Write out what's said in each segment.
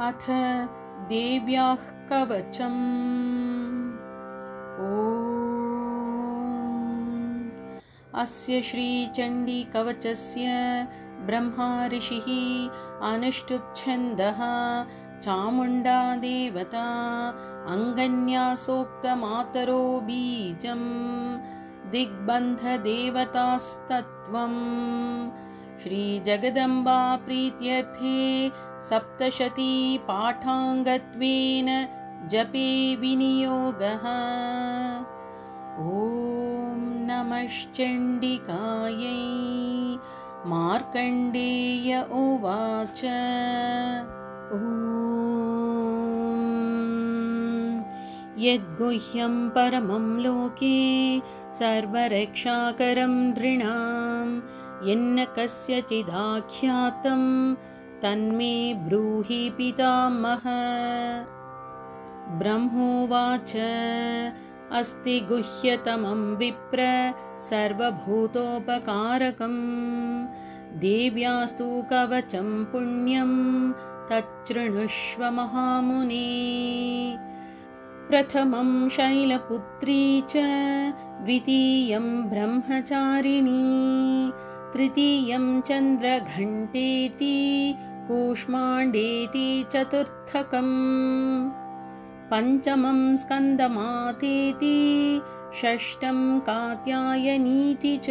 अथ देव्याः कवचम्। अस्य श्रीचण्डीकवचस्य ब्रह्मा ऋषिः अनुष्टुप् चामुण्डा देवता अङ्गन्यासोक्तमातरो बीजं दिग्बन्धदेवतास्तत्त्वम्। श्रीजगदम्बा प्रीत्यर्थे सप्तशती पाठाङ्गत्वेन जपे विनियोगः। ॐ नमश्चण्डिकायै। मार्कण्डेय उवाच। यद्गुह्यं परमं लोके सर्वरक्षाकरं नृणां यन्न कस्यचिदाख्यातं तन्मे ब्रूहि पितामह। ब्रह्मोवाच अस्ति गुह्यतमं विप्र सर्वभूतोपकारकं देव्यास्तु कवचं पुण्यं तच्छृणुष्व महामुने। प्रथमं शैलपुत्री च द्वितीयं ब्रह्मचारिणी तृतीयं चन्द्रघण्टेति कूष्माण्डेति चतुर्थकम् पंचमं स्कन्दमातेति षष्ठं कात्यायनीति च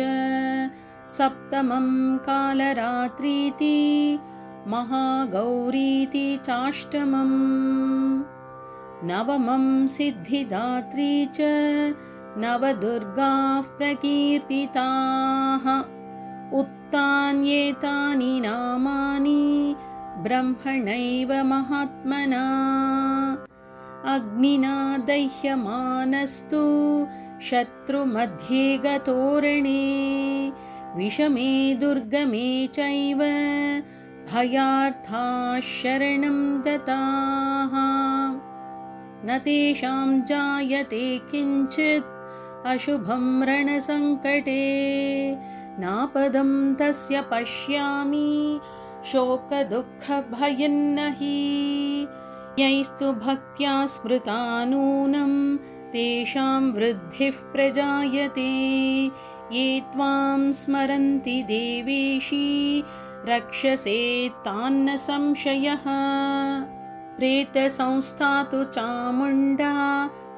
सप्तमं कालरात्रीति महागौरीति चाष्टमम् नवमं सिद्धिदात्री च नवदुर्गाः प्रकीर्तिताः। उत्तान्येतानि नामानि ब्रह्मणैव महात्मना। अग्निना दह्यमानस्तु शत्रुमध्ये गतोरणे विषमे दुर्गमे चैव भयार्थाः शरणं गताः। न तेषां जायते किञ्चित् अशुभं रणसङ्कटे नापदं तस्य पश्यामि शोकदुःखभयन्न हि। यैस्तु भक्त्या स्मृता नूनं तेषां वृद्धिः प्रजायते ये त्वां स्मरन्ति देवेशी रक्षसे तान्न संशयः। प्रेतसंस्था तु चामुण्डा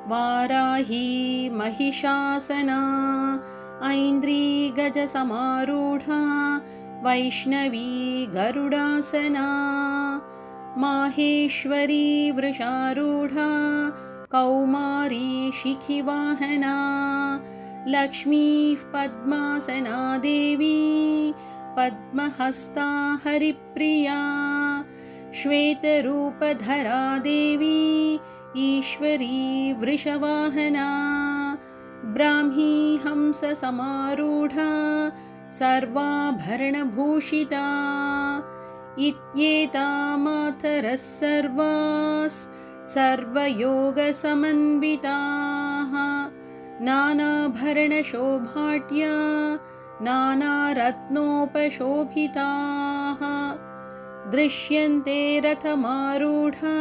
वाराही महिषासना ऐन्द्री गजसमारूढा वैष्णवी गरुडासना माहेश्वरी वृषारूढा कौमारी शिखिवाहना लक्ष्मीः पद्मासना देवी पद्महस्ता हरिप्रिया श्वेतरूपधरा देवी ईश्वरी वृषवाहना ब्राह्मी हंससमारूढा सर्वाभरणभूषिता इत्येता मातरः सर्वास् सर्वयोगसमन्विताः नानाभरणशोभाढ्या नानारत्नोपशोभिताः दृश्यन्ते रथमारूढा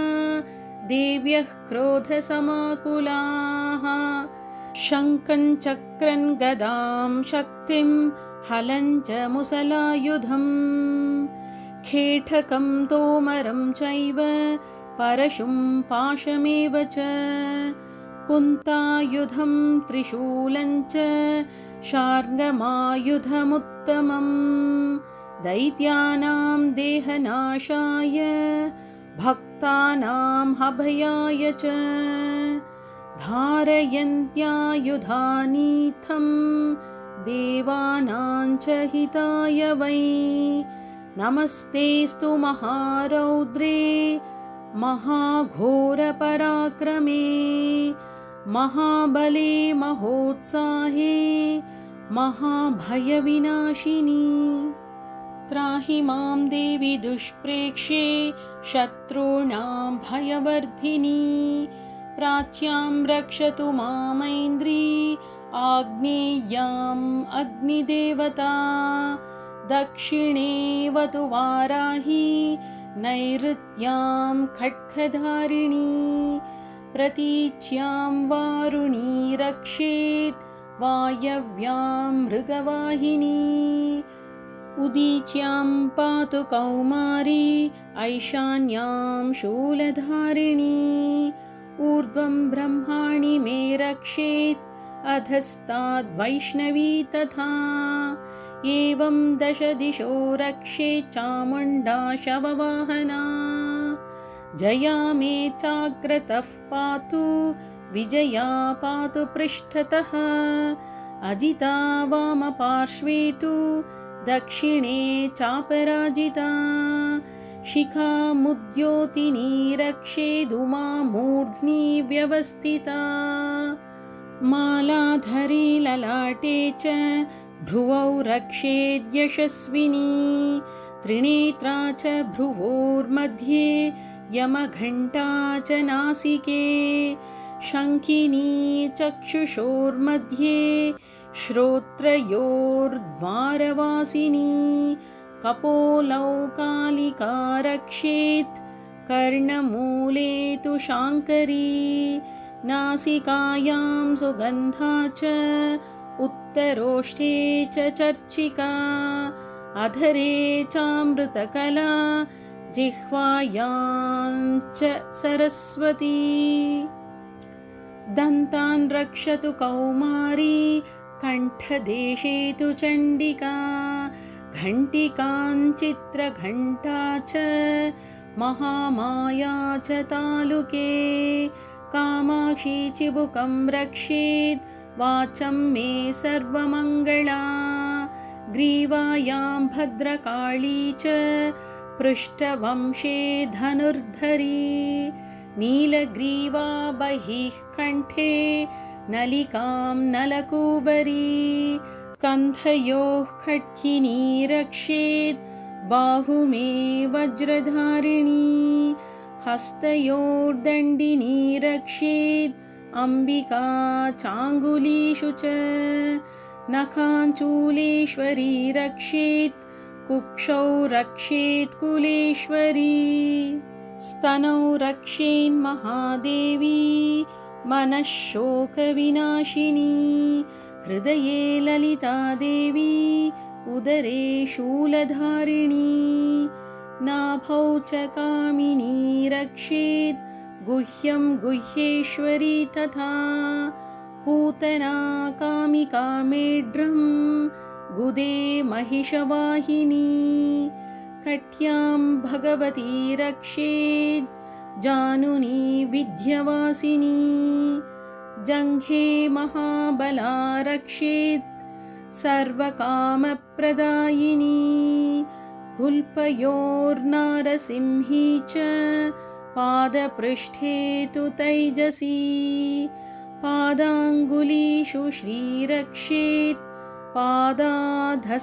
देव्यः क्रोधसमाकुलाः शङ्खं चक्रं गदां शक्तिं हलं च मुसलायुधम् खेटकं तोमरं चैव परशुं पाशमेव च कुन्तायुधं त्रिशूलं च शार्ङ्गमायुधमुत्तमम् दैत्यानां देहनाशाय भक्तानां अभयाय च धारयन्त्यायुधानीथं देवानां च हिताय वै। नमस्तेस्तु महारौद्रे महाघोरपराक्रमे महाबले महोत्साहे महाभयविनाशिनी। त्राहि मां देवी दुष्प्रेक्ष्ये शत्रूणां भयवर्धिनी प्राच्यां रक्षतु मामैन्द्री आग्नेय्याम् अग्निदेवता दक्षिणे वतु वाराही नैऋत्यां खड्गधारिणी प्रतीच्यां वारुणी रक्षेत् वायव्यां मृगवाहिनी उदीच्यां पातु कौमारी ऐशान्यां शूलधारिणी ऊर्ध्वं ब्रह्माणि मे रक्षेत् अधस्ताद्वैष्णवी तथा एवं दश दिशो रक्षेत् चामुण्डा शववाहना जया मे चाग्रतः पातु विजया पातु पृष्ठतः अजिता वामपार्श्वे तु दक्षिणे चापराजिता शिखामुद्योतिनी रक्षेदुमा मूर्ध्नि व्यवस्थिता मालाधरी ललाटे च भ्रुवौ रक्षेद्यशस्विनी त्रिनेत्रा च भ्रुवोर्मध्ये यमघण्टा च नासिके शङ्खिनी चक्षुषोर्मध्ये श्रोत्रयोर्द्वारवासिनी कपोलौ कालिका रक्षेत् कर्णमूले तु शाङ्करी नासिकायां सुगन्धा च उत्तरोष्ठे च चर्चिका अधरे चामृतकला जिह्वायां च सरस्वती दन्तान् रक्षतु कौमारी कण्ठदेशे तु चण्डिका घण्टिकाञ्चित्रघण्टा च महामाया च तालुके कामाक्षी चिबुकं रक्षेत् वाचं मे सर्वमङ्गला ग्रीवायां भद्रकाली च पृष्ठवंशे धनुर्धरी नीलग्रीवा बहिः कण्ठे नलिकां नलकूबरी स्कन्धयोः खड्गिनी रक्षेत् बाहु मे वज्रधारिणी हस्तयोर्दण्डिनी रक्षेत् अम्बिका चाङ्गुलीषु च नखाञ्चूलेश्वरी रक्षेत् कुक्षौ रक्षेत् कुलेश्वरी स्तनौ रक्षेन्महादेवी मनः शोकविनाशिनी हृदये ललिता देवी उदरे शूलधारिणी नाभौ च कामिनी रक्षेत् गुह्यं गुह्येश्वरी तथा पूतना कामिका मेढ्रं गुदे महिषवाहिनी कट्यां भगवती रक्षेत् जानुनी विद्यवासिनी जङ्घे महाबला रक्षेत् सर्वकामप्रदायिनी कुल्पयोर्नारसिंही च पादपृष्ठे तु तैजसी पादाङ्गुलीषु श्रीरक्षेत् पादाधस्तलवासिनी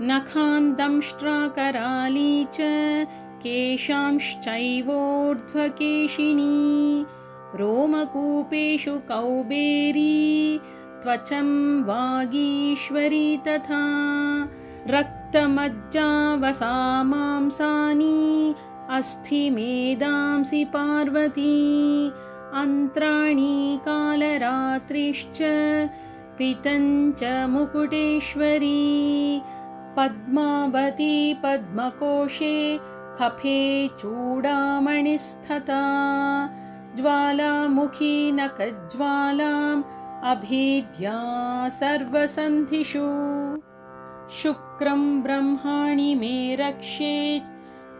नखान्दंष्ट्राकराली च केशांश्चैवोर्ध्वकेशिनी रोमकूपेषु कौबेरी त्वचं वागीश्वरी तथा रक्तमज्जावसा मांसानि अस्थिमेदांसि पार्वती अन्त्राणि कालरात्रिश्च पितञ्च मुकुटेश्वरी पद्मावती पद्मकोशे कफे चूडामणिस्तथा ज्वालामुखी नखज्वालाम् अभेद्या सर्वसन्धिषु शुक्रं ब्रह्माणि मे रक्षेत्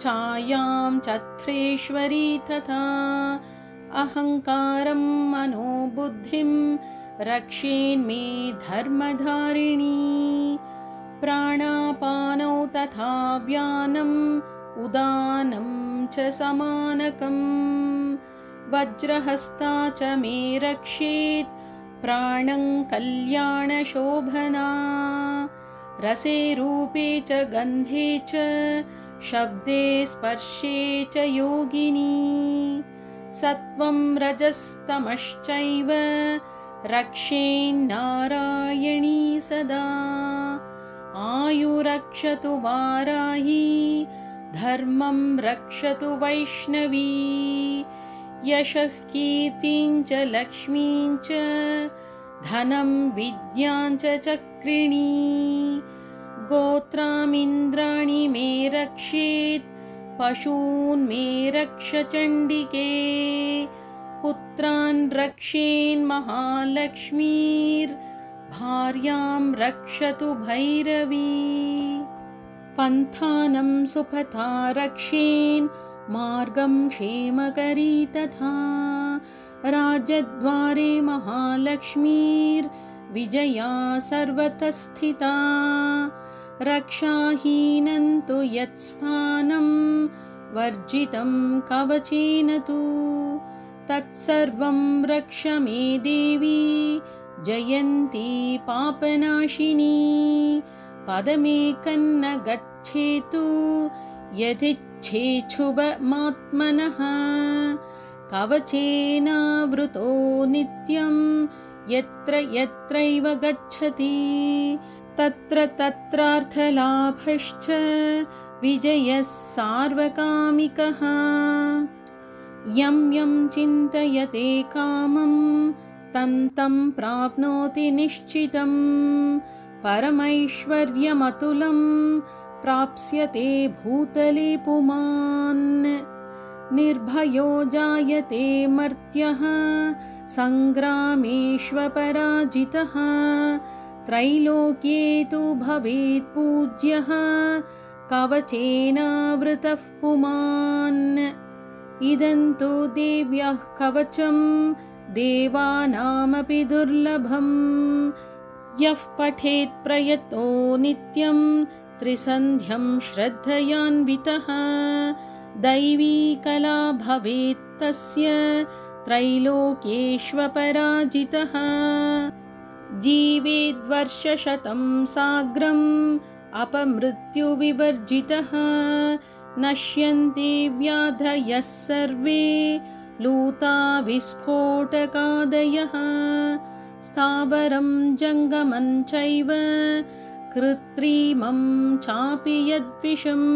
छायां चत्रेश्वरी तथा अहङ्कारं मनोबुद्धिं रक्षेन्मे धर्मधारिणी प्राणापानौ तथा व्यानम् उदानं च समानकम् वज्रहस्ता च मे रक्षेत् प्राणं कल्याणशोभना रसे रूपे च गन्धे च शब्दे स्पर्शे च योगिनी सत्वं रजस्तमश्चैव रक्षेन्नारायणी सदा आयुरक्षतु वाराही धर्मं रक्षतु वैष्णवी यशः कीर्तिं च लक्ष्मीं च धनं विद्यां च चक्रिणी गोत्रामिन्द्राणि मे रक्षेत् पशून् मे रक्ष चण्डिके पुत्रान् रक्षेन्महालक्ष्मीर्भार्यां रक्षतु भैरवी पन्थानं सुपथा रक्षेन् मार्गं क्षेमकरी तथा राजद्वारे महालक्ष्मीर्विजया सर्वतः स्थिता रक्षाहीनं तु यत्स्थानं वर्जितं कवचेन तु तत्सर्वं रक्ष मे देवी जयन्ती पापनाशिनी पदमेकन्न गच्छेतु यदिच्छेच्छुभमात्मनः कवचेनावृतो नित्यं यत्र यत्रैव गच्छति तत्र तत्रार्थलाभश्च विजयः सार्वकामिकः यं यं चिन्तयते कामं तं तं प्राप्नोति निश्चितं परमैश्वर्यमतुलं प्राप्स्यते भूतले पुमान् निर्भयो जायते मर्त्यः सङ्ग्रामेष्वपराजितः त्रैलोक्ये तु भवेत् पूज्यः कवचेनावृतः पुमान् इदं तु देव्याः कवचं देवानामपि दुर्लभम् यः पठेत् प्रयतो नित्यं त्रिसन्ध्यं श्रद्धयान्वितः दैवी कला भवेत् तस्य त्रैलोक्येष्वपराजितः जीवेद्वर्षशतं साग्रम् अपमृत्युविवर्जितः नश्यन्ति व्याधयः सर्वे लूता विस्फोटकादयः स्थावरं जङ्गमं चैव कृत्रिमं चापि यद्विषम्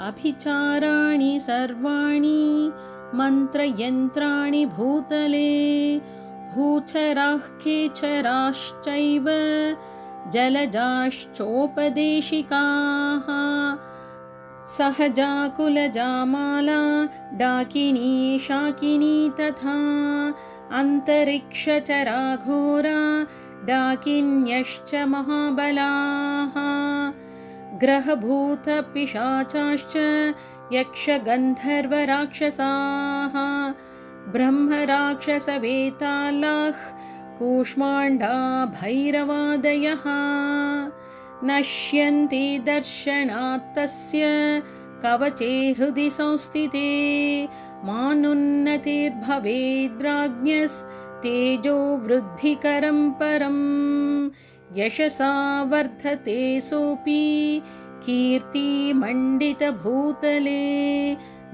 अभिचाराणि सर्वाणि मन्त्रयन्त्राणि भूतले भूचराः खेचराश्चैव जलजाश्चोपदेशिकाः सहजा कुलजा माला डाकिनी शाकिनी तथा अन्तरिक्षचरा घोरा डाकिन्यश्च महाबलाः ग्रहभूतपिशाचाश्च यक्षगन्धर्वराक्षसाः ब्रह्मराक्षसवेतालाः कूष्माण्डा भैरवादयः नश्यन्ति दर्शनात् तस्य कवचे हृदि संस्थिते मानुन्नतिर्भवेद्राज्ञस्तेजो वृद्धिकरं परम् यशसा वर्धते सोऽपि कीर्तिमण्डितभूतले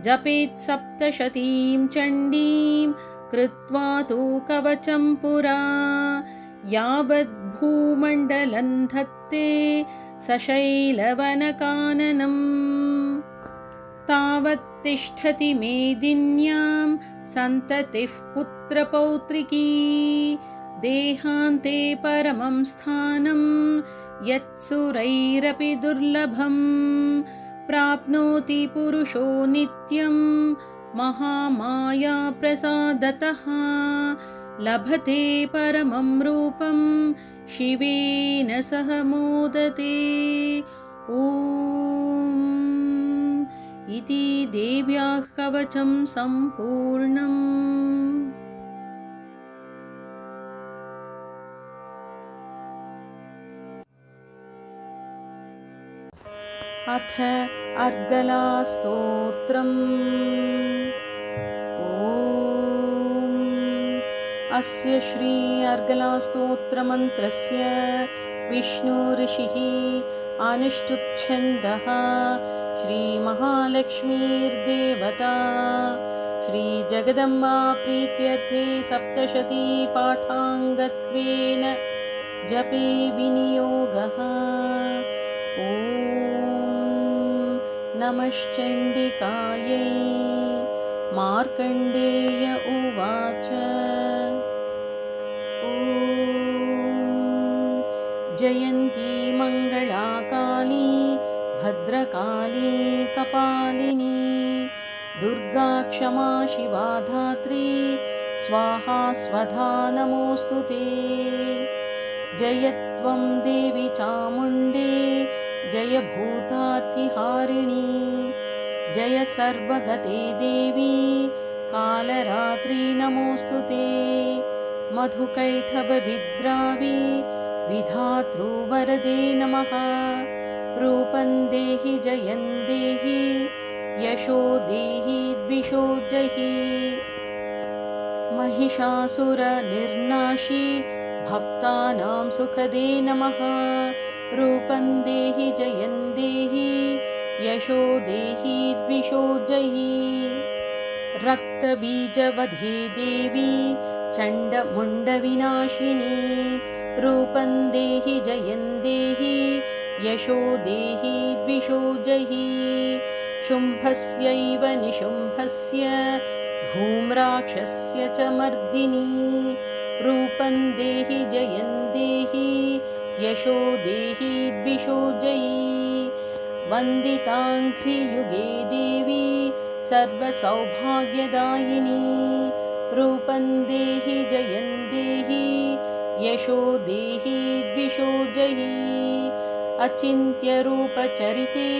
जपेत् सप्तशतीं चण्डीं कृत्वा तु कवचं पुरा यावद्भूमण्डलं धत्ते सशैलवनकाननम् तावत् तिष्ठति मेदिन्यां सन्ततिः पुत्रपौत्रिकी देहान्ते परमं स्थानं यत्सुरैरपि दुर्लभम् प्राप्नोति पुरुषो नित्यं महामाया प्रसादतः लभते परमं रूपं शिवेन सह मोदते ॐ इति देव्याः कवचं सम्पूर्णम्। अथ अर्गलास्तोत्रम्। अस्य श्री अर्गलास्तोत्रमन्त्रस्य विष्णुऋषिः अनुष्टुप्छन्दः श्रीमहालक्ष्मीर्देवता श्रीजगदम्बा प्रीत्यर्थे सप्तशती पाठाङ्गत्वेन जपे विनियोगः। नमश्चण्डिकायै। मार्कण्डेय उवाच। ॐ जयन्ती मङ्गलाकाली भद्रकाली कपालिनी दुर्गा क्षमा शिवा धात्री स्वाहा स्वधा नमोऽस्तु ते। जय त्वं देवी चामुण्डे जय भूतार्तिहारिणी जय सर्वगते देवी कालरात्रि नमोऽस्तु ते। मधुकैटभविद्रावि विधातृवरदे नमः। रूपं देहि जयं देहि यशो देहि द्विषो जहि। महिषासुरनिर्नाशि भक्तानां सुखदे नमः। रूपं देहि जयं देहि यशो देहि द्विषो जहि। रक्तबीजवधे देवी चण्डमुण्डविनाशिनी रूपं देहि जयं देहि यशो देहि द्विषो जहि। शुम्भस्यैव निशुम्भस्य धूम्राक्षस्य च मर्दिनी रूपं देहि जयं देहि यशो देहि द्विषो जयि। वन्दिताङ्घ्रियुगे देवी सर्वसौभाग्यदायिनी रूपं देहि जयं देहि यशो देहि द्विषो जहि। अचिन्त्यरूपचरिते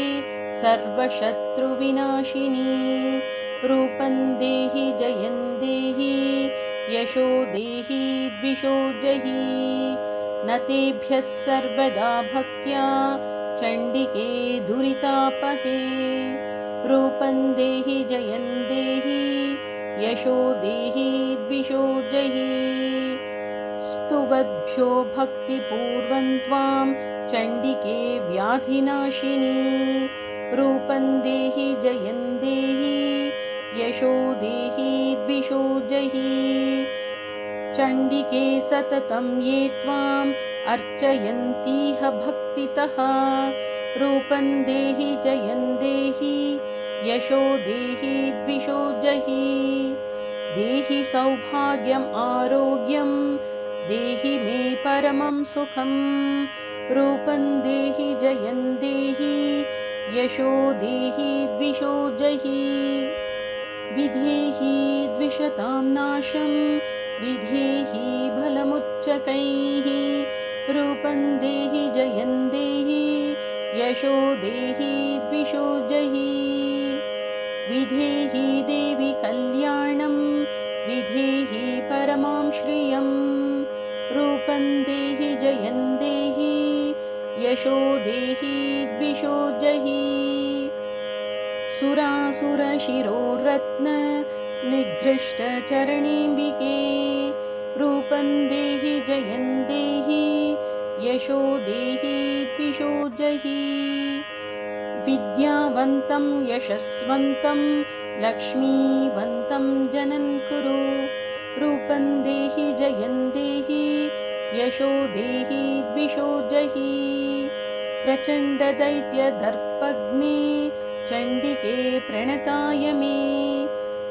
सर्वशत्रुविनाशिनी रूपं देहि जयं देहि यशो देहि द्विषो जहि। न तेभ्यः सर्वदा भक्त्या चण्डिके दुरितापहे रूपं देहि जयं देहि यशो देहि द्विषो जहि। स्तुवद्भ्यो भक्तिपूर्वं त्वां चण्डिके व्याधिनाशिनी रूपं देहि जयं देहि यशो देहि द्विषो जहि। चण्डिके सततं ये त्वाम् अर्चयन्तीह भक्तितः रूपं देहि जयं देहि यशो देहि द्विषो जहि। देहि सौभाग्यम् आरोग्यं देहि मे परमं सुखं रूपं देहि जयं देहि यशो देहि द्विषो जहि। विधेहि द्विषतां नाशं विधेहि बलमुच्चकैः रूपं देहि जयं देहि यशो देहि द्विषो जहि। विधेहि देवि कल्याणं विधेहि परमां श्रियं रूपं देहि जयं देहि यशो देहि द्विषो जहि। सुरासुरशिरोरत्न निघृष्टचरणेऽम्बिके रूपं देहि जयं देहि यशो देहि द्विषो जहि। विद्यावन्तं यशस्वन्तं लक्ष्मीवन्तं जनं कुरु रूपं देहि जयं देहि यशो देहि द्विषो जहि। प्रचण्डदैत्यदर्पग्ने चण्डिके प्रणताय मे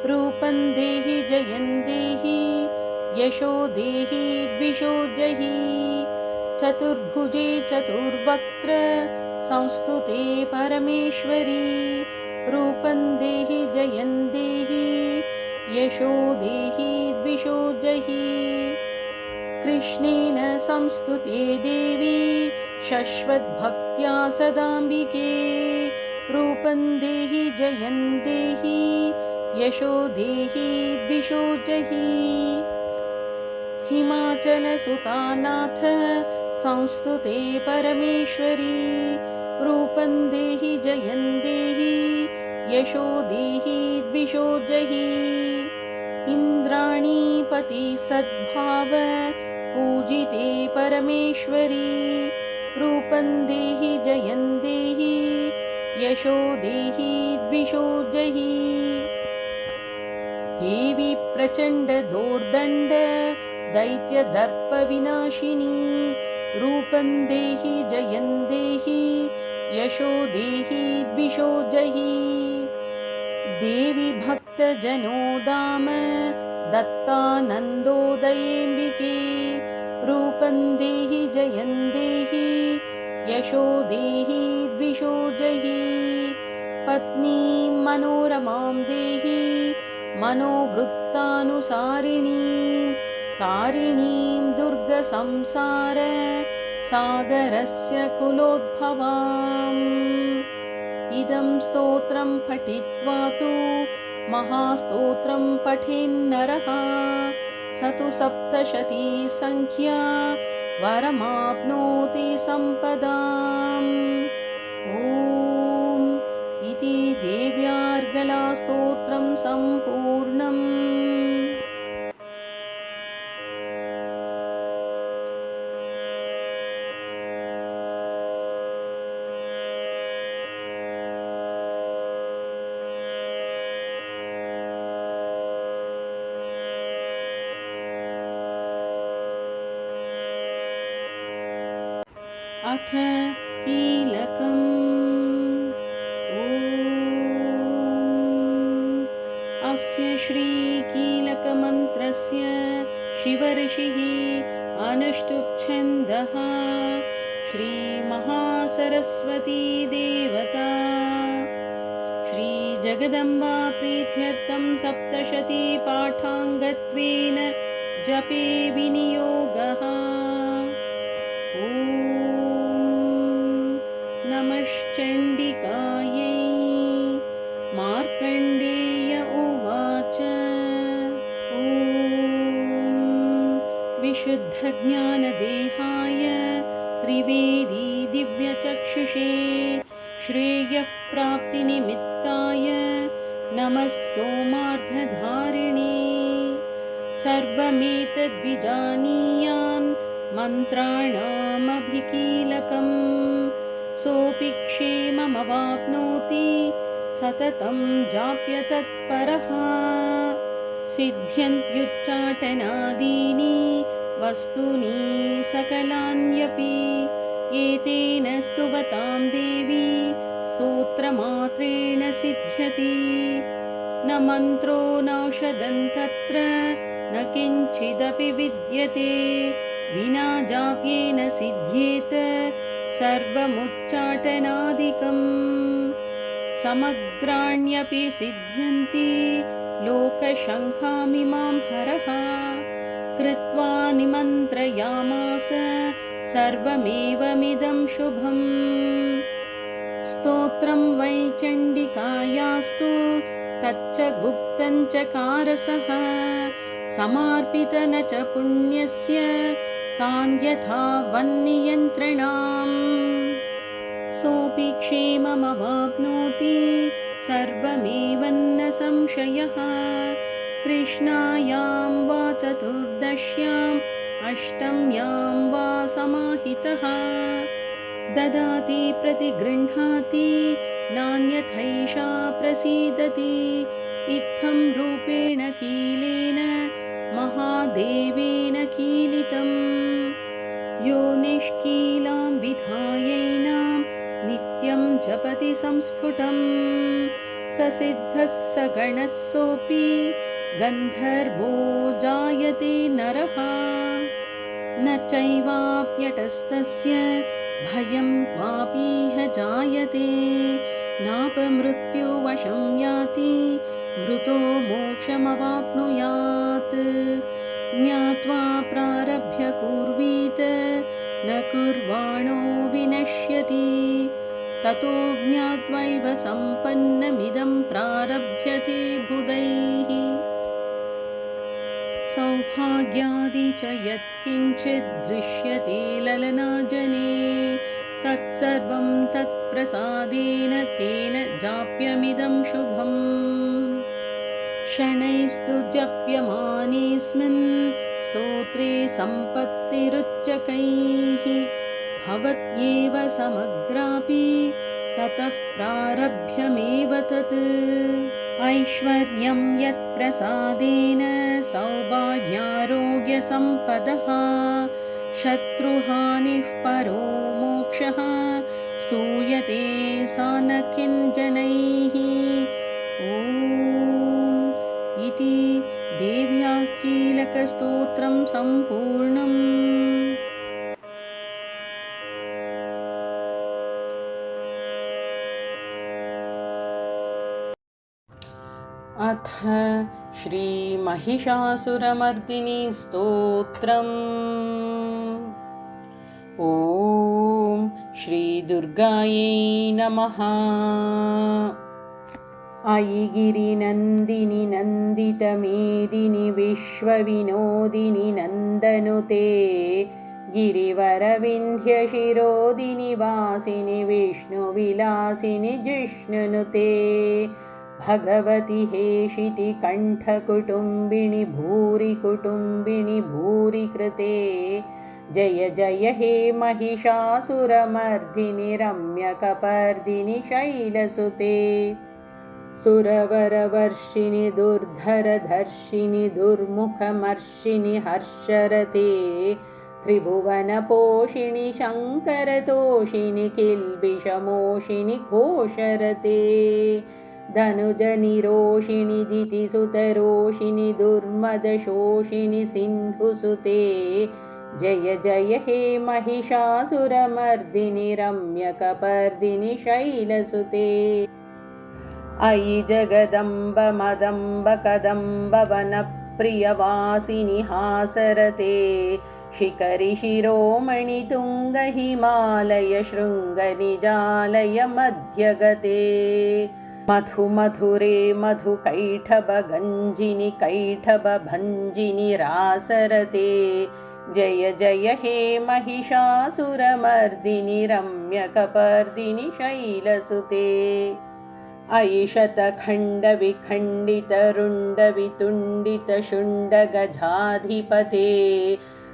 रूपं देहि जयं देहि यशो देहि द्विषो जहि। चतुर्भुजे चतुर्वक्त्र संस्तुते परमेश्वरी रूपं देहि जयं देहि यशो देहि द्विषो जहि। कृष्णेन संस्तुते देवी शश्वद्भक्त्या सदाम्बिके रूपं देहि जयं देहि यशो देहि द्विषो जहि। हिमाचलसुतानाथ संस्तुते परमेश्वरी रूपं देहि जयं देहि यशो देहि द्विषो जहि। इन्द्राणीपति सद्भाव पूजिते परमेश्वरी रूपं देहि जयं देहि यशो देहि द्विषो जहि। देवी प्रचण्ड दोर्दण्ड दैत्यदर्पविनाशिनी रूपं देहि जयं देहि यशो देहि द्विषो जहि। देवि भक्तजनो दाम दत्तानन्दोदयेऽम्बिके। रूपं देहि जयं देहि यशो देहि द्विषो जहि। पत्नीं मनोरमां देहि मनोवृत्तानुसारिणीं। तारिणीं दुर्गसंसार सागरस्य कुलोद्भवाम्। इदं स्तोत्रं पठित्वा तु महास्तोत्रं पठेन्नरः स तु सप्तशतीसङ्ख्या वरमाप्नोति सम्पदाम्। ॐ इति देव्यार्गला स्तोत्रं सम्पूर्णम्। अथ कीलकम्। ॐ अस्य श्रीकीलकमन्त्रस्य शिवऋषिः अनुष्टुप्छन्दः श्रीमहासरस्वती देवता। श्रीजगदम्बा प्रीत्यर्थं सप्तशती पाठाङ्गत्वेन जपे विनियोगः। ॐ नमश्चण्डिकायै। मार्कण्डेय उवाच। ॐ विशुद्धज्ञानदेहाय त्रिवेदी दिव्यचक्षुषे श्रेयः प्राप्तिनिमित्ताय नमः सोमार्धधारिणे। सर्वमेतद्विजानीयान् मन्त्राणामभिकीलकम् सोऽपि क्षेममवाप्नोति सततं जाप्य तत्परः। सिद्ध्यन्त्युच्चाटनादीनि वस्तूनि सकलान्यपि एतेन स्तुवतां देवी स्तोत्रमात्रेण सिद्ध्यति। न मन्त्रो नौषधं तत्र न किञ्चिदपि विद्यते विना जाप्येन सिद्ध्येत सर्वमुच्चाटनादिकम्। समग्राण्यपि सिद्ध्यन्ति लोकशङ्खामिमां हरः। कृत्वा निमन्त्रयामास सर्वमेवमिदं शुभम्। स्तोत्रं वै चण्डिकायास्तु तच्च गुप्तं चकारसः। समार्पित न च पुण्यस्य तान् यथा वह्नियन्त्रणाम्। सोऽपि क्षेममवाप्नोति सर्वमेवन्न संशयः। कृष्णायां वा चतुर्दश्याम् अष्टम्यां वा समाहितः ददाति प्रतिगृह्णाति नान्यथैषा प्रसीदति। इत्थं रूपेण कीलेन महादेवेन कीलितम्। यो निष्कीलां विधायैनां नित्यं जपति संस्फुटम् स सिद्धः स गणः सोऽपि गन्धर्वो जायते नरः। न चैवाप्यटस्तस्य भयं क्वापीह जायते नापमृत्युवशं याति मृतो मोक्षमवाप्नुयात्। ज्ञात्वा प्रारभ्य कुर्वीत न कुर्वाणो विनश्यति ततो ज्ञात्वैव सम्पन्नमिदं प्रारभ्यते बुधैः। सौभाग्यादि च यत्किञ्चित् दृश्यते ललनाजने तत्सर्वं तत्प्रसादेन तेन जाप्यमिदं शुभम्। शनैस्तु जप्यमानेऽस्मिन् स्तोत्रे सम्पत्तिरुच्चकैः भवत्येव समग्रापि ततः प्रारभ्यमेव तत्। ऐश्वर्यं यत्प्रसादेन सौभाग्यारोग्यसम्पदः शत्रुहानिः परो मोक्षः स्तूयते सानकिञ्जनैः। ॐ इति देव्याः कीलकस्तोत्रं सम्पूर्णम्। अथ श्रीमहिषासुरमर्दिनी स्तोत्रम्। ॐ श्रीदुर्गायै नमः। अयि गिरिनन्दिनि नन्दितमेदिनि विश्वविनोदिनि नन्दनुते, गिरिवरविन्ध्यशिरोदिनि वासिनि विष्णुविलासिनि जिष्णुनुते, भगवति हेशिति कण्ठकुटुम्बिनि भूरि कुटुम्बिनि भूरि कृते, जय जय हे महिषासुरमर्दिनि रम्यकपर्दिनि शैलसुते, सुरवरवर्षिणि दुर्धरधर्षिणि दुर्मुखमर्षिणि हर्षरते, त्रिभुवनपोषिणि शङ्करतोषिणि किल्बिषमोषिणि घोषरते, धनुजनिरोषिणि दितिसुतरोषिणि दुर्मदशोषिणि सिन्धुसुते, जय जय हे महिषासुरमर्दिनि रम्यकपर्दिनि शैलसुते, अयि जगदम्ब मदम्ब कदम्ब वनप्रियवासिनि हासरते, शिखरि शिरोमणि तुङ्ग हिमालय शृङ्गनिजालय मध्यगते, मधु मधुरे मधु कैठब गञ्जिनि कैठब भञ्जिनि रासरते, जय जय हे महिषासुरमर्दिनि रम्यकपर्दिनि शैलसुते, अयि शतखण्डविखण्डितरुण्डवितुण्डितशुण्डगजाधिपते,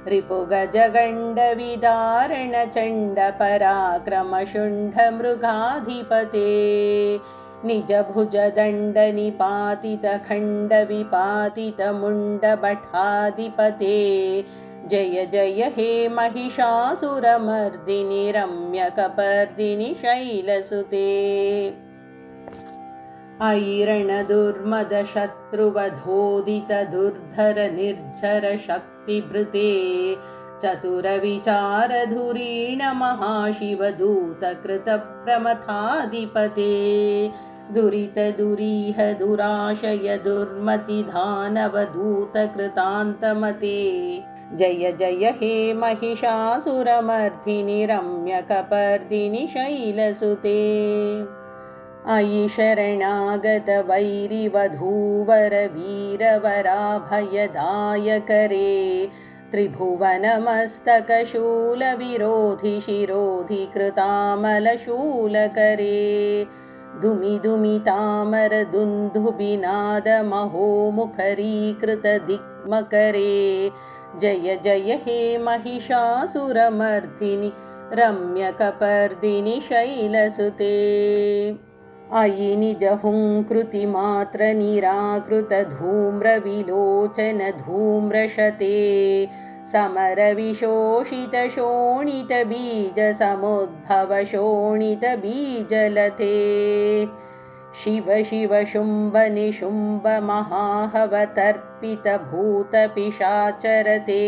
रिपुगजगण्डविदारणचण्डपराक्रमशुण्डमृगाधिपते, निजभुजदण्डनिपातितखण्डविपातितमुण्डभटाधिपते, जय जय हे महिषासुरमर्दिनि रम्यकपर्दिनि शैलसुते, अयि रणदुर्मदशत्रुवधोदितदुर्धर निर्झर शक्तिभृते, चतुरविचारधुरीण महाशिवदूतकृतप्रमथाधिपते, दुरितदुरीह दुराशय दुर्मतिदानवदूतकृतान्तमते, जय जय हे महिषासुरमर्दिनि रम्यकपर्दिनि शैलसुते, अयि शरणागत वैरिवधूवर वीरवराभयदायकरे, त्रिभुवनमस्तकशूलविरोधि शिरोधि कृतामलशूलकरे, दुमि दुमि तामर दुन्दुभिनादमहोमुखरीकृतदिग्मकरे, जय जय हे महिषासुरमर्दिनि रम्यकपर्दिनि शैलसुते, अयि निजहुङ्कृतिमात्रनिराकृतधूम्रविलोचन धूम्रशते, समरविशोषितशोणितबीजसमुद्भवशोणितबीजलते, शिव शिव शुम्भ निशुम्भ महाहवतर्पितभूतपिशाचरते,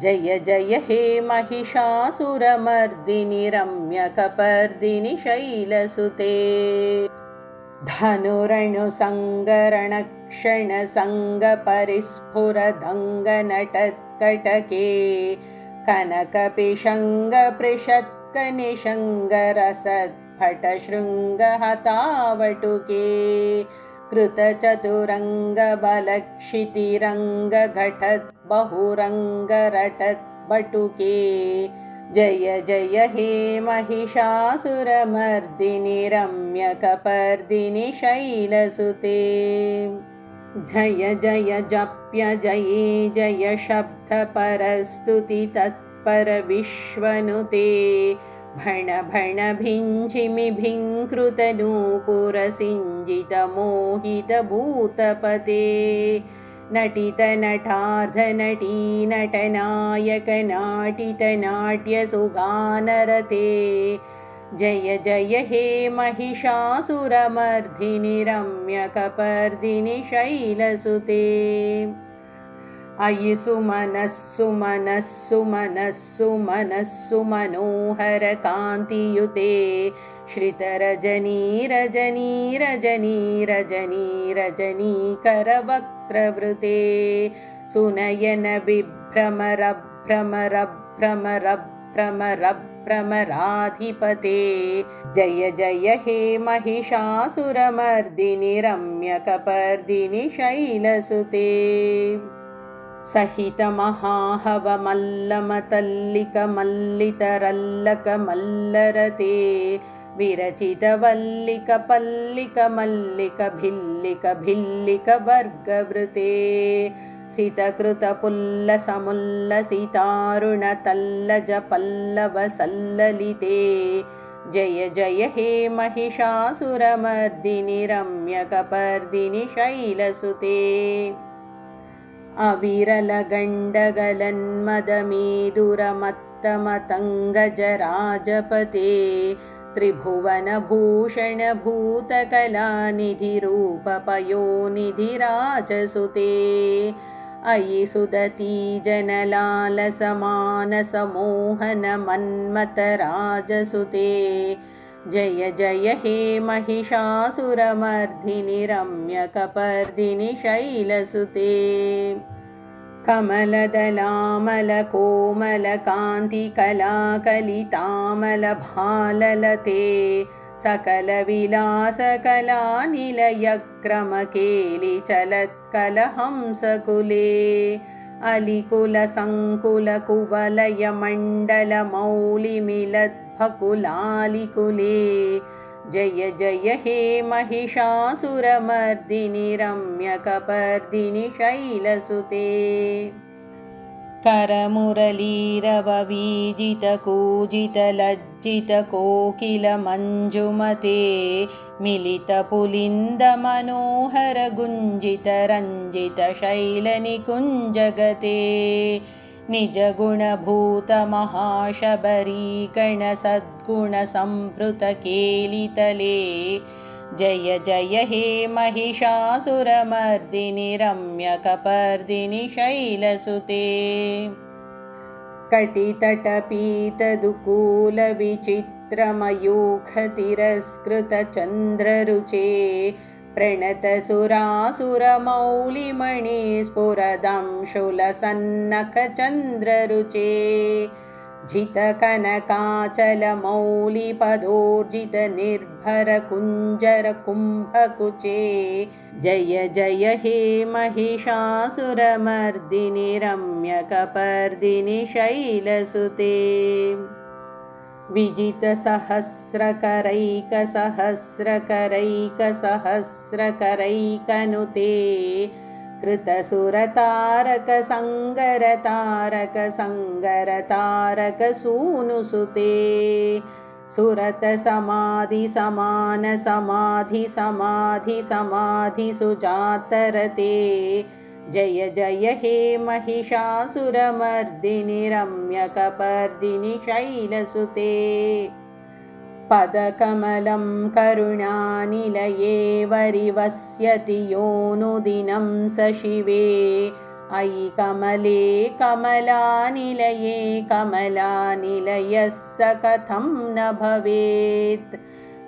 जय जय हे महिषासुरमर्दिनि रम्यकपर्दिनि शैलसुते, धनुरणुसङ्गरणक्षणसङ्गपरिस्फुरदङ्गनटत्कटके, कनकपिशङ्गपृषत्कनिशङ्गरसत्फटशृङ्गहतावटुके, कृतचतुरङ्गबलक्षितिरङ्गघटत् बहुरङ्गरटत् बटुके, जय जय हे महिषासुरमर्दिनि रम्यकपर्दिनि शैलसुते, जय जय जप्य जये जय शब्दपरस्तुति तत्पर विश्वनुते, भण भण भिञ्झिमि भिङ्कृतनूपुरसिञ्जितमोहितभूतपते, नटितनटार्धनटी नटनायकनाटितनाट्यसुगानरते, जय जय हे महिषासुरमर्दिनि रम्यकपर्दिनि शैलसुते। अयि सुमनस्सुमनस्सुमनस्सुमनस्सुमनोहरकान्तियुते श्रितरजनीरजनीरजनीरजनीकरवक्त्रवृते सुनयन बिभ्रमरभ्रमरभ्रमरभ्रमरभ्रमराधिपते। जय जय हे महिषासुरमर्दिनि रम्यकपर्दिनि शैलसुते। सहितमहाहवमल्लमतल्लिकमल्लितरल्लकमल्लरते विरचितवल्लिकपल्लिकमल्लिकभिल्लिकभिल्लिकवर्गवृते सितकृतपुल्लसमुल्लसितारुणतल्लजपल्लवसल्ललिते। जय जय हे महिषासुरमर्दिनि रम्यकपर्दिनि शैलसुते। अविरलगण्डगलन्मदमेदुरमत्तमतङ्गजराजपते त्रिभुवनभूषणभूतकलानिधिरूपपयोनिधिराजसुते। अयि सुदती जनलालसमानसमोहनमन्मथराजसुते। जय जय हे महिषासुरमर्दिनि रम्यकपर्दिनि शैलसुते। कमलदलामलकोमलकान्तिकलाकलितामलभाललते सकलविलासकलानिलयक्रमकेलिचलत्कलहंसकुले अलिकुलसङ्कुलकुवलयमण्डलमौलिमिलद्भकुलालिकुले। जय जय हे महिषासुरमर्दिनि रम्यकपर्दिनि शैलसुते। करमुरलीरववीजितकूजितलज्जितकोकिलमञ्जुमते मिलितपुलिन्दमनोहरगुञ्जितरञ्जितशैलनिकुञ्जगते निजगुणभूतमहाशबरीगणसद्गुणसम्भृतकेलितले। जय जय हे महिषासुरमर्दिनि रम्यकपर्दिनि शैलसुते। कटितटपीतदुकूलविचित्रमयूखतिरस्कृतचन्द्ररुचे प्रणतसुरासुरमौलिमणे स्फुरदंशुलसन्नखचन्द्ररुचे जितकनकाचलमौलिपदोर्जितनिर्भरकुञ्जरकुम्भकुचे। जय जय हे महिषासुरमर्दिनि रम्यकपर्दिनि शैलसुते। विजितसहस्रकरैकसहस्रकरैकसहस्रकरैकनुते कृतसुरतारकसङ्गरतारकसङ्गरतारकसूनुसुते सुरतसमाधिसमानसमाधिसमाधिसमाधिसुजातरते। जय जय हे महिषासुरमर्दिनि रम्यकपर्दिनि शैलसुते। पदकमलं करुणानिलये वरिवस्यति योऽनुदिनं स शिवे। अयि कमले कमलानिलये कमलानिलयः स कथं न भवेत्।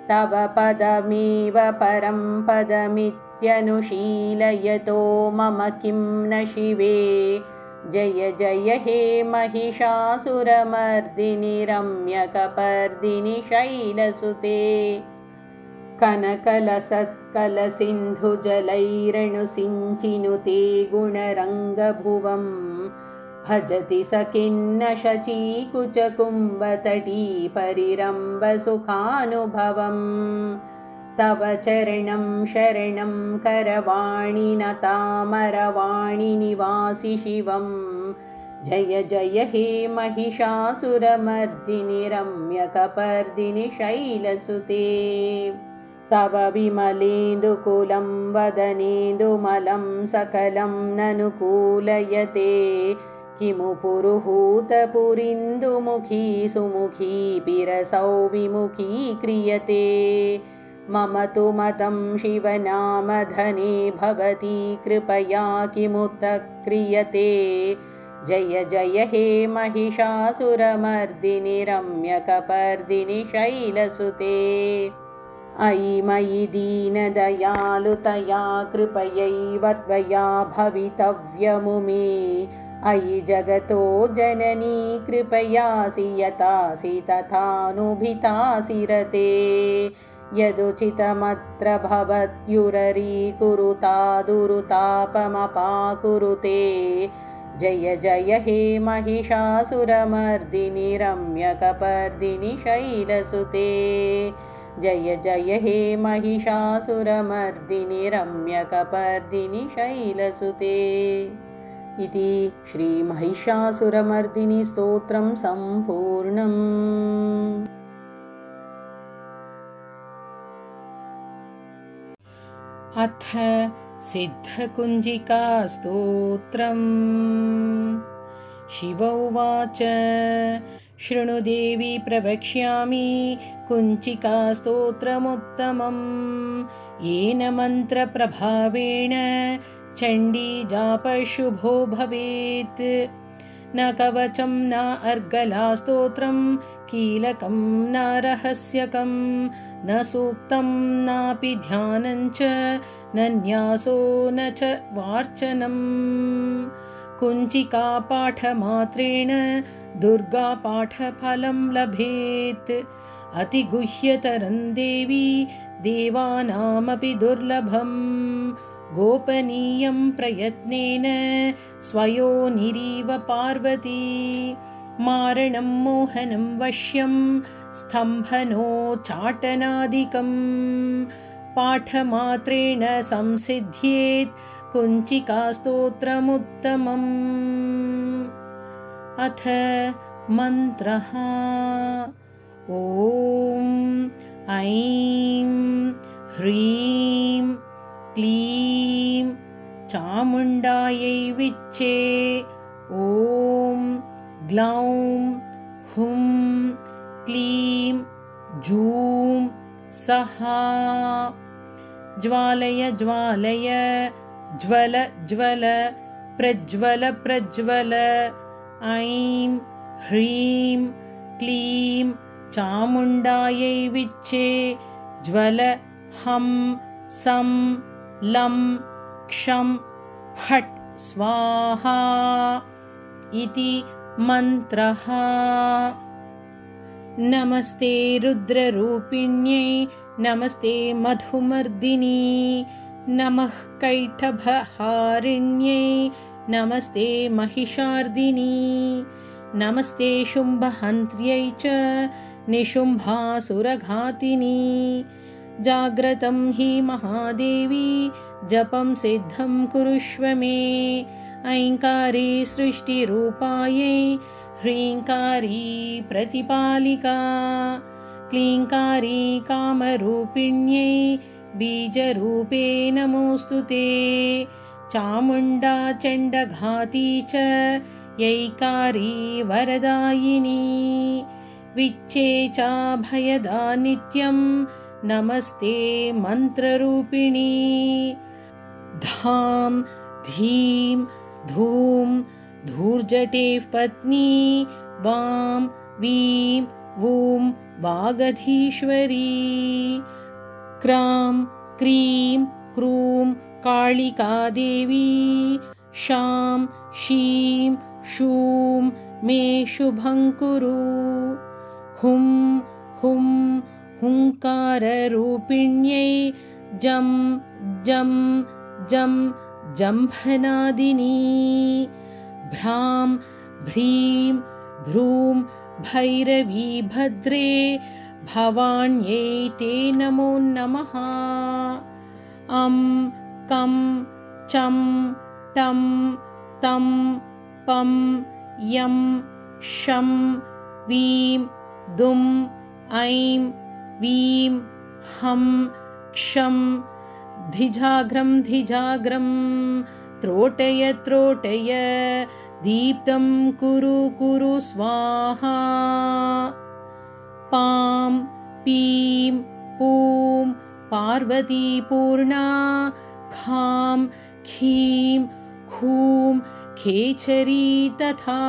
तव पदमेव परं पदमित्यनुशीलयतो मम किं न शिवे। जय जय हे महिषासुरमर्दिनि रम्यकपर्दिनि शैलसुते। कनकलसत्कलसिन्धुजलैरनुसिञ्चिनुते गुणरङ्गभुवं भजति स किन्न शचीकुचकुम्भतटी परिरम्भसुखानुभवम्। तव चरणं शरणं करवाणि नतामरवाणि निवासि शिवम्। जय जय हे महिषासुरमर्दिनि रम्यकपर्दिनि शैलसुते। तव विमलेन्दुकुलं वदनेन्दुमलं सकलं ननुकूलयते किमु पुरुहूतपुरिन्दुमुखी सुमुखी पिरसौ विमुखी क्रियते मम तु मतं शिवनामधने भवती कृपया किमुत क्रियते जय जय हे महिषासुरमर्दिनि रम्यकपर्दिनि शैलसुते अयि मयि दीनदयालुतया कृपयैव त्वया भवितव्यमुमे अयि जगतो जननी कृपयासि यतासि तथानुभितासि रते यदुचितमत्र भवत्युररीकुरुता दुरुतापमपाकुरुते जय जय हे महिषासुरमर्दिनि रम्यकपर्दिनि शैलसुते जय जय हे महिषासुरमर्दिनि रम्यकपर्दिनि शैलसुते इति श्रीमहिषासुरमर्दिनि स्तोत्रं सम्पूर्णम्। अथ सिद्धकुञ्जिकास्तोत्रम्। शिव उवाच शृणु देवी प्रवक्ष्यामि कुञ्चिकास्तोत्रमुत्तमम् येन मन्त्रप्रभावेण चण्डीजापशुभो भवेत् न कवचं न अर्गलास्तोत्रं कीलकं न रहस्यकं न सूक्तं नापि ध्यानञ्च न न्यासो न च वार्चनम् कुञ्चिकापाठमात्रेण दुर्गापाठफलं लभेत् अतिगुह्यतरं देवी देवानामपि दुर्लभम् गोपनीयं प्रयत्नेन स्वयोनिरिव पार्वती मारणं मोहनं वश्यं स्तम्भनोच्चाटनादिकं पाठमात्रेण संसिद्ध्येत् कुञ्चिकास्तोत्रमुत्तमम्। अथ मन्त्रः ॐ ऐं ह्रीं क्लीं चामुण्डायै विच्चे ॐ ग्लौं हुं क्लीं जूं सहा ज्वालय ज्वालय ज्वल ज्वल प्रज्वल प्रज्वल ऐं ह्रीं क्लीं चामुण्डायै विच्चे ज्वल हं सं लं क्षं फट् स्वाहा इति मन्त्रः। नमस्ते रुद्ररूपिण्यै नमस्ते मधुमर्दिनी नमः कैटभहारिण्यै नमस्ते महिषार्दिनी नमस्ते शुम्भहन्त्र्यै च निशुम्भासुरघातिनी जाग्रतं हि महादेवी जपं सिद्धं कुरुष्व मे ऐङ्कारी सृष्टिरूपायै ह्रीङ्कारी प्रतिपालिका क्लीङ्कारी कामरूपिण्यै बीजरूपे नमोऽस्तु ते चामुण्डा चण्डघाती च यैकारी वरदायिनी विच्चे चाभयदा नित्यं नमस्ते मन्त्ररूपिणी धां धीं धूं धूर्जटेः पत्नी वां वीं वूं वागधीश्वरी क्रां क्रीं क्रूं कालिका देवी शां शीं शूं मे शुभं कुरु हुं हुं हुङ्काररूपिण्यै जं जं जं जम्भनादिनी भ्रां भ्रीं भ्रूं भैरवी भद्रे भवान्यै ते नमो नमः अं कं चं टं तं पं यं शं वीं दुं ऐं वीं हं क्षं धिजाग्रं धिजाग्रं त्रोटय त्रोटय दीप्तं कुरु कुरु स्वाहा। पां पीं पूं पार्वती पूर्णा। खां खीं खूं खेचरी तथा।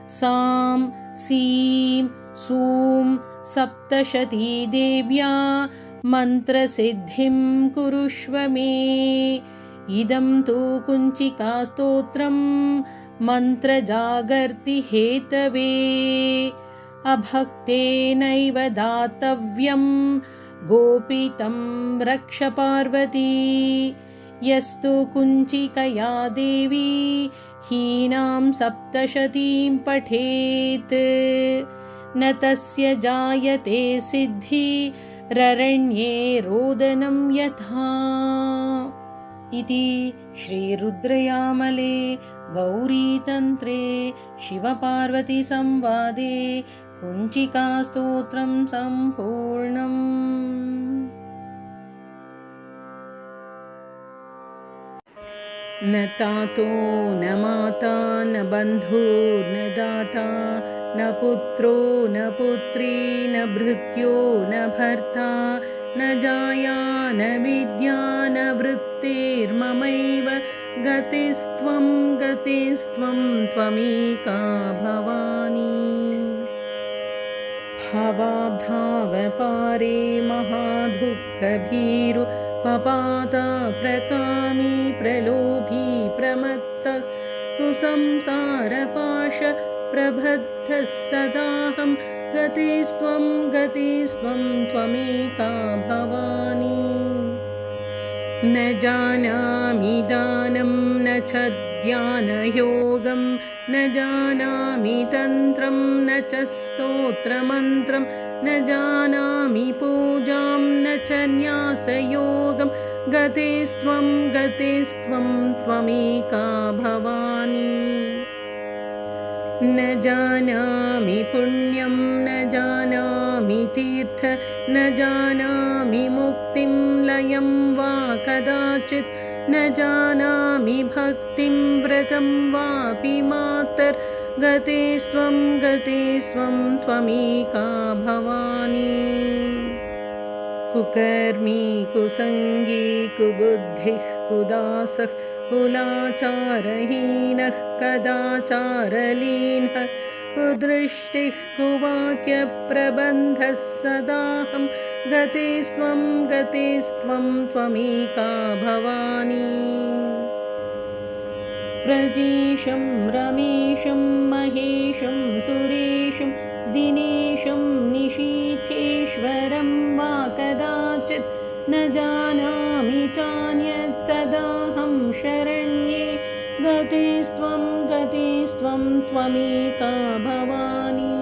सां सीं सूं सप्तशती देव्या मन्त्रसिद्धिं कुरुष्व मे। इदं तु कुञ्चिकास्तोत्रं मन्त्रजागर्ति हेतवे। अभक्तेनैव दातव्यं गोपितं रक्ष पार्वती। यस्तु कुञ्चिकया देवी हीनां सप्तशतीं पठेत् न तस्य जायते सिद्धिररण्ये रोदनं यथा। इति श्रीरुद्रयामले गौरीतन्त्रे शिवपार्वतीसंवादे कुञ्चिकास्तोत्रं सम्पूर्णम्। न तातो न माता न बन्धुर्न दाता न पुत्रो न पुत्री न भृत्यो न भर्ता न जाया न विद्या न वृत्तिर्ममैव गतिस्त्वं त्वमेका भवानी। भवाब्धावपारे महादुःखभीरु पपाता प्रकामी प्रलोभी प्रमत्तः कुसंसारपाश प्रबद्धः सदाहं गतिस्त्वं त्वमेका भवानी। न जानामि दानं न च ध्यानयोगं न जानामि तन्त्रं न च स्तोत्रमन्त्रं न जानामि पूजां न च न्यासयोगं गतिस्त्वं त्वमेका भवानी। न जानामि पुण्यं न जानामि तीर्थ न जानामि मुक्तिं लयं वा कदाचित् न जानामि भक्तिं व्रतं वापि मातर् गतिस्त्वं त्वमेका भवानी। कुकर्मी कुसंगी कुबुद्धिः कुदासः कुलाचारहीनः कदाचारलीनः कुदृष्टिः कुवाक्यप्रबन्धः सदाहं गतिस्त्वं त्वमेका भवानी। प्रजेशं रमेशं महेशं सुरेशं दिनेशं निशीथेश्वरं वा कदाचित् न जानामि चान्यत् सदाहं शरण्ये गतिस्त्वं त्वमेका भवानी।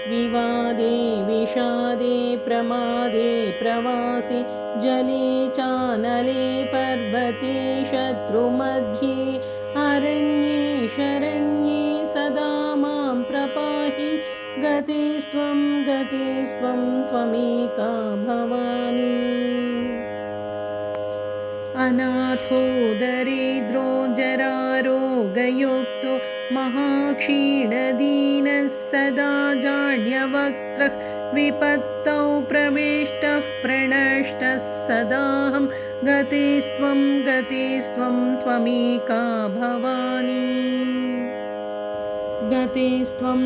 विवादे विषादे प्रमादे प्रवासे जले चानले पर्वते शत्रुमध्ये अरण्ये शरण्ये सदा मां प्रपाहि गतिस्त्वं त्वमेका भवानी। अनाथो दरिद्रो जरारोगयुक्तो महाक्षीणदीनः सदा जाड्यवक्त्रः विपत्तौ प्रविष्टः प्रणष्टः सदाहं गतिस्त्वं त्वमेका भवानी। गतिस्त्वं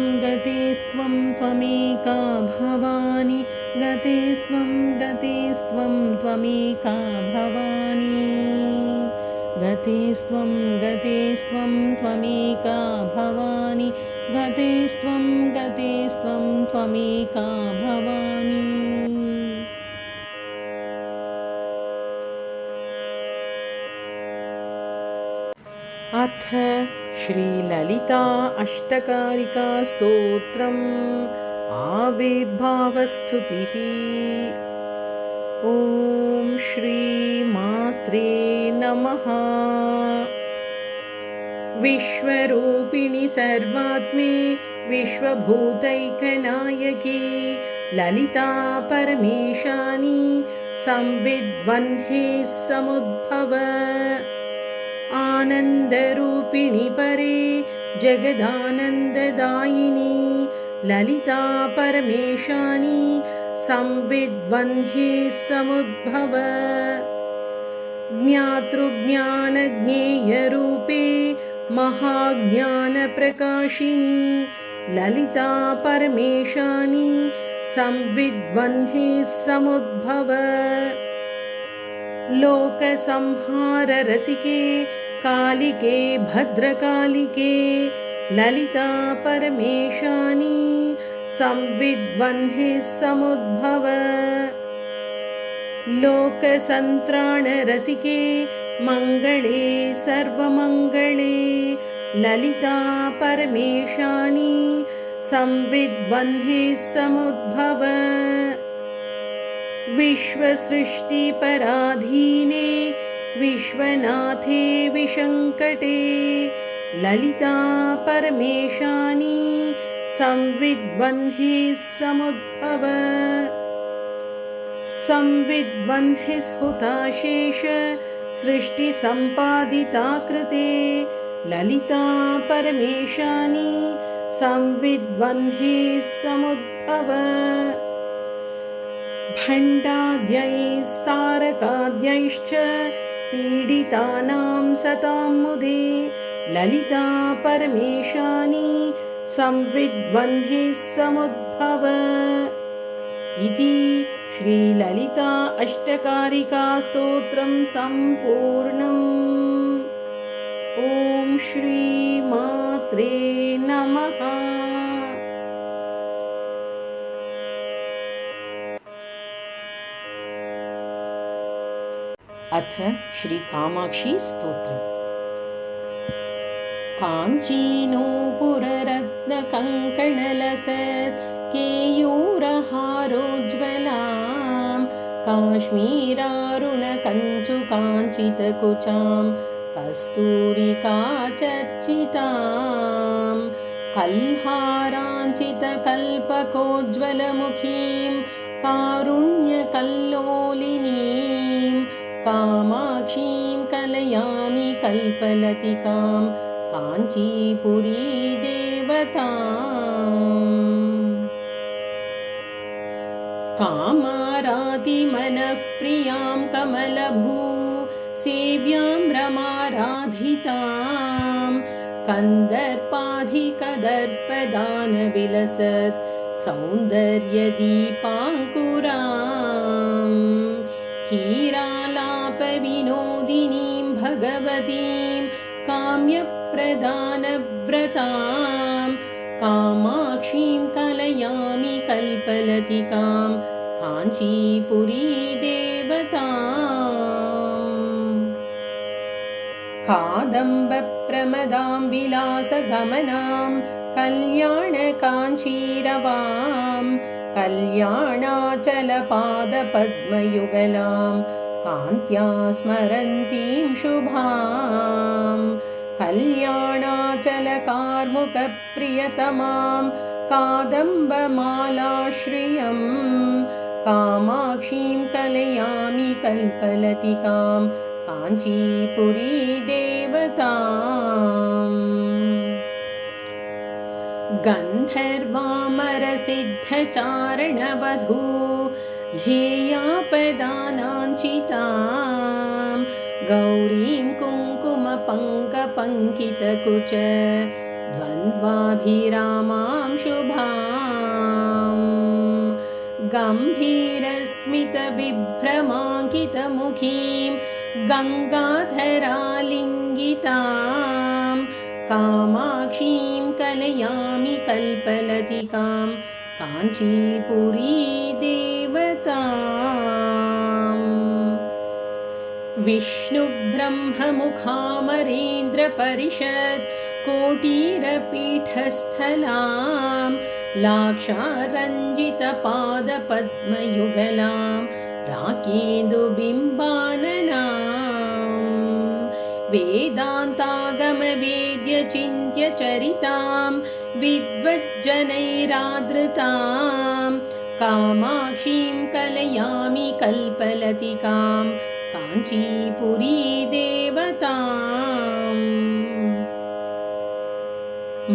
त्वमेका भवानी। गतिस्त्वं त्वमेका भवानी। गतिस्त्वं त्वमेका भवानी। गतिस्त्वं त्वमेका भवानी। अथ श्रीललिता अष्टकारिका स्तोत्रम् आविर्भावस्तुतिः। ॐ श्रीमात्रे नमः। विश्वरूपिणि सर्वात्मे विश्वभूतैकनायकी ललिता परमेशानी संविद्वह्ने समुद्भव चिदानन्दरूपिणि परे जगदानन्ददायिनी ललिता परमेशानी संविद्वह्ने समुद्भव ज्ञातृज्ञानज्ञेयरूपे महाज्ञानप्रकाशिनी ललिता परमेशानी संविद्वह्ने समुद्भव लोकसंहाररसिके कालिके भद्रकालिके ललिता परमेशानी संविद्वह्ने समुद्भव लोकसन्त्राणरसिके मङ्गले सर्वमङ्गले ललिता परमेशानी संविद्वह्ने समुद्भव विश्वसृष्टिपराधीने विश्वनाथे विशङ्कटे ललिता परमेशानी संविद्वह्ने समुद्भव संविद्वह्ने हुताशेष सृष्टिसम्पादिता कृते ललिता परमेशानी संविद्वह्ने समुद्भव भण्डाद्यैस्तारकाद्यैश्च पीडितानां सतां मुदे ललिता परमेशानी संविद्वह्ने समुद्भव इति श्रीललिता अष्टकारिका स्तोत्रं सम्पूर्णम्। ॐ श्रीमात्रे नमः। अथ श्री कामाक्षी स्तोत्रम्। काञ्चीनूपुररत्नकङ्कणलसत् केयूरहारोज्ज्वलां काश्मीरारुणकञ्चुकाञ्चितकुचां कस्तूरिकाचर्चितां कल्हाराञ्चितकल्पकोज्ज्वलमुखीं कारुण्यकल्लोलिनीं कामाक्षीं कलयामि कल्पलतिकां काञ्चीपुरी देवताम्। कामारातिमनःप्रियां कमलभू सेव्यां रमाराधितां कन्दर्पाधिकदर्पदानविलसत् सौन्दर्यदीपाङ्कुरां हीरालापविनोदिनीं भगवतीं काम्यप्रदानव्रतां कामाक्षीं कलयामि कल्पलतिकां काञ्चीपुरी देवताम्। कादम्बप्रमदां विलासगमनां कल्याणकाञ्चीरवां कल्याणाचलपादपद्मयुगलां कान्त्या स्मरन्तीं शुभां कल्याणाचलकार्मुकप्रियतमां कादम्बमालाश्रियं कामाक्षीं कलयामि कल्पलतिकां काञ्चीपुरी देवताम्। गन्धर्वामरसिद्धचारणवधू ध्येयापदानाञ्चितां गौरीं कुङ्कुमपङ्कपङ्कितकुच द्वन्द्वाभिरामां शुभां गम्भीरस्मितविभ्रमाङ्कितमुखीं गङ्गाधरालिङ्गितां कामाक्षीं कलयामि कल्पलतिकां काञ्चीपुरी देवताम्। विष्णुब्रह्ममुखामरेन्द्रपरिषत् कोटीरपीठस्थलां लाक्षारञ्जितपादपद्मयुगलां राकेन्दुबिम्बाननां वेदान्तागमवेद्यचिन्त्यचरितां विद्वज्जनैरादृतां कामाक्षीं कलयामि कल्पलतिकां काञ्चीपुरी देवताम्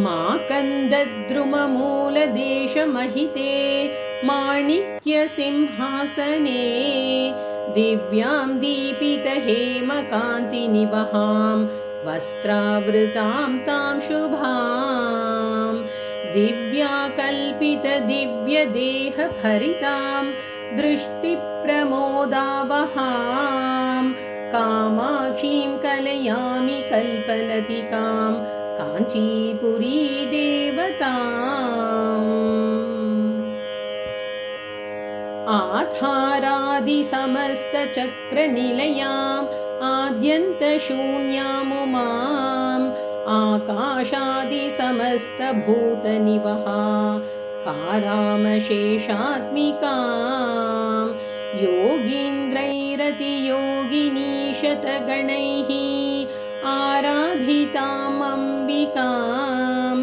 माकन्दद्रुममूलदेशमहिते माणिक्यसिंहासने दिव्यां दीपितहेमकान्तिनिवहां वस्त्रावृतां तां शुभां दिव्याकल्पितदिव्यदेहभरितां दृष्टिप्रमोदावहां कामाक्षीं कलयामि कल्पलतिकां काञ्चीपुरी देवताम् आधारादिसमस्तचक्रनिलयाम् आद्यन्तशून्यामुमाम् आकाशादिसमस्तभूतनिवहा कारामशेषात्मिकां योगीन्द्रैरतियोगिनीशतगणैः आराधिताम् अम्बिकां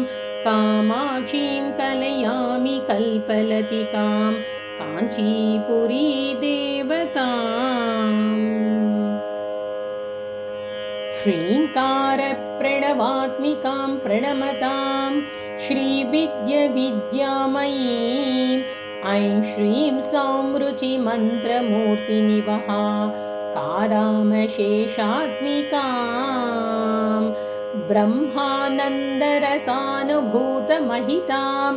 कामाक्षीं कलयामि कल्पलतिकां काञ्चीपुरी देवताम् ह्रीङ्कारप्रणवात्मिकां प्रणमतां श्रीविद्यामयीम् ऐं श्रीं सौं रुचिमन्त्रमूर्तिनिवहा कारामशेषात्मिकां ब्रह्मानन्दरसानुभूतमहितां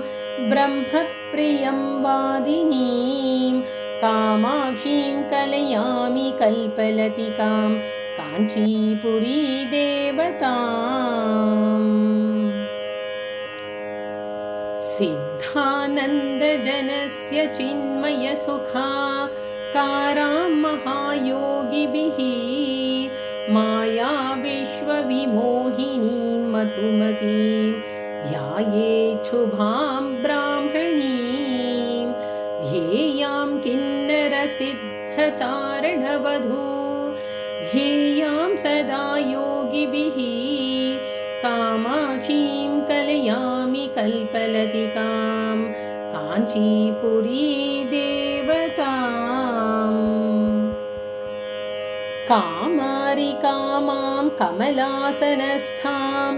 ब्रह्मप्रियं वादिनीं कामाक्षीं कलयामि कल्पलतिकां काञ्चीपुरी देवताम् सिद्धानन्दजनस्य चिन्मयसुखाकारां महायोगिभिः मायाविश्वविमोहिनीं मधुमतीं ध्यायेच्छुभां ब्राह्मणीं ध्येयां किन्नरसिद्धचारणवधू ध्येयां सदा योगिभिः कामाक्षीं कलयामि कल्पलतिकां काञ्चीपुरी देवताम् कामारिकामां कमलासनस्थां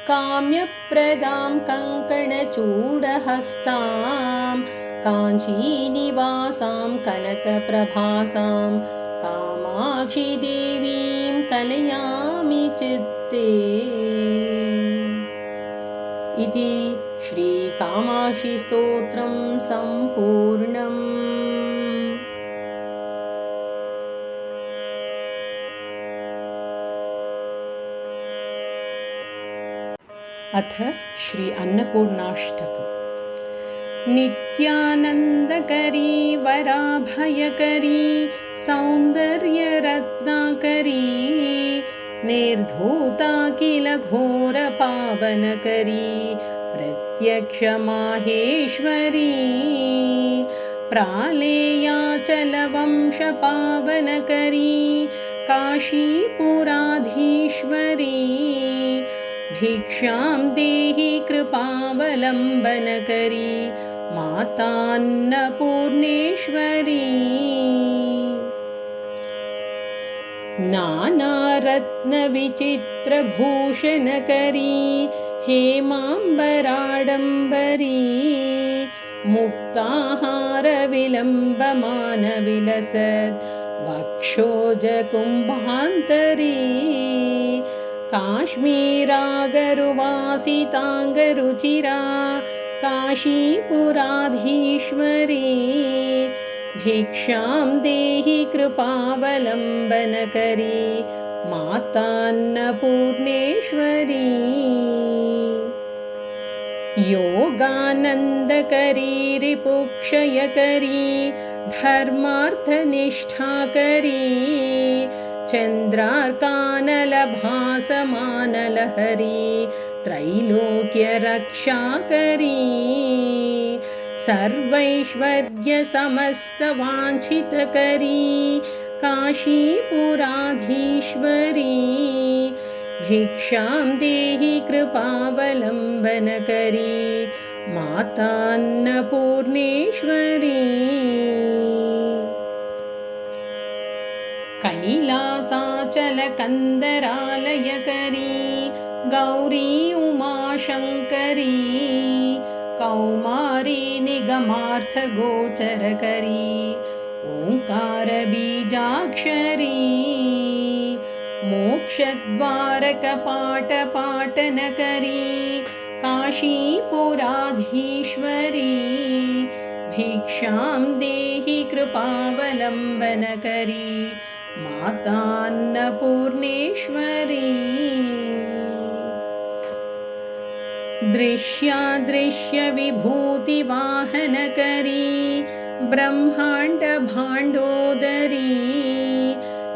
काम्यप्रदां कङ्कणचूडहस्तां काञ्चीनिवासां कनकप्रभासां कामाक्षी देवीं कलयामि चित्ते इति श्रीकामाक्षीस्तोत्रं सम्पूर्णम्। अथ श्री अन्नपूर्णाष्टकम्। नित्यानन्दकरी वराभयकरी सौन्दर्यरत्नाकरी निर्धूता किल घोरपावनकरी प्रत्यक्षमाहेश्वरी प्रालेयाचलवंशपावनकरी काशीपुराधीश्वरी भिक्षां देहि कृपावलम्बनकरी मातान्नपूर्णेश्वरी नानारत्नविचित्रभूषणकरी हेमाम्बराडम्बरी मुक्ताहारविलम्बमानविलसत् वक्षोजकुम्भान्तरी काश्मीरागरुवासिताङ्गरुचिरा काशीपुराधीश्वरी भिक्षां देहि कृपावलम्बनकरी मातान्नपूर्णेश्वरी योगानन्दकरी रिपुक्षयकरी धर्मार्थनिष्ठाकरी चन्द्रार्कानलभासमानलहरी त्रैलोक्यरक्षाकरी सर्वैश्वर्यसमस्तवाञ्छितकरी काशीपुराधीश्वरी भिक्षां देहि कृपावलम्बनकरी मातान्नपूर्णेश्वरी कैलासाचलकन्दरालयकरी गौरी उमाशङ्करी कौमारी निगमार्थगोचरकरी ओङ्कारबीजाक्षरी मोक्षद्वारकपाटपाटनकरी काशीपुराधीश्वरी भिक्षां देहि कृपावलम्बनकरी मातान्नपूर्णेश्वरी दृश्यादृश्यविभूतिवाहनकरी ब्रह्माण्डभाण्डोदरी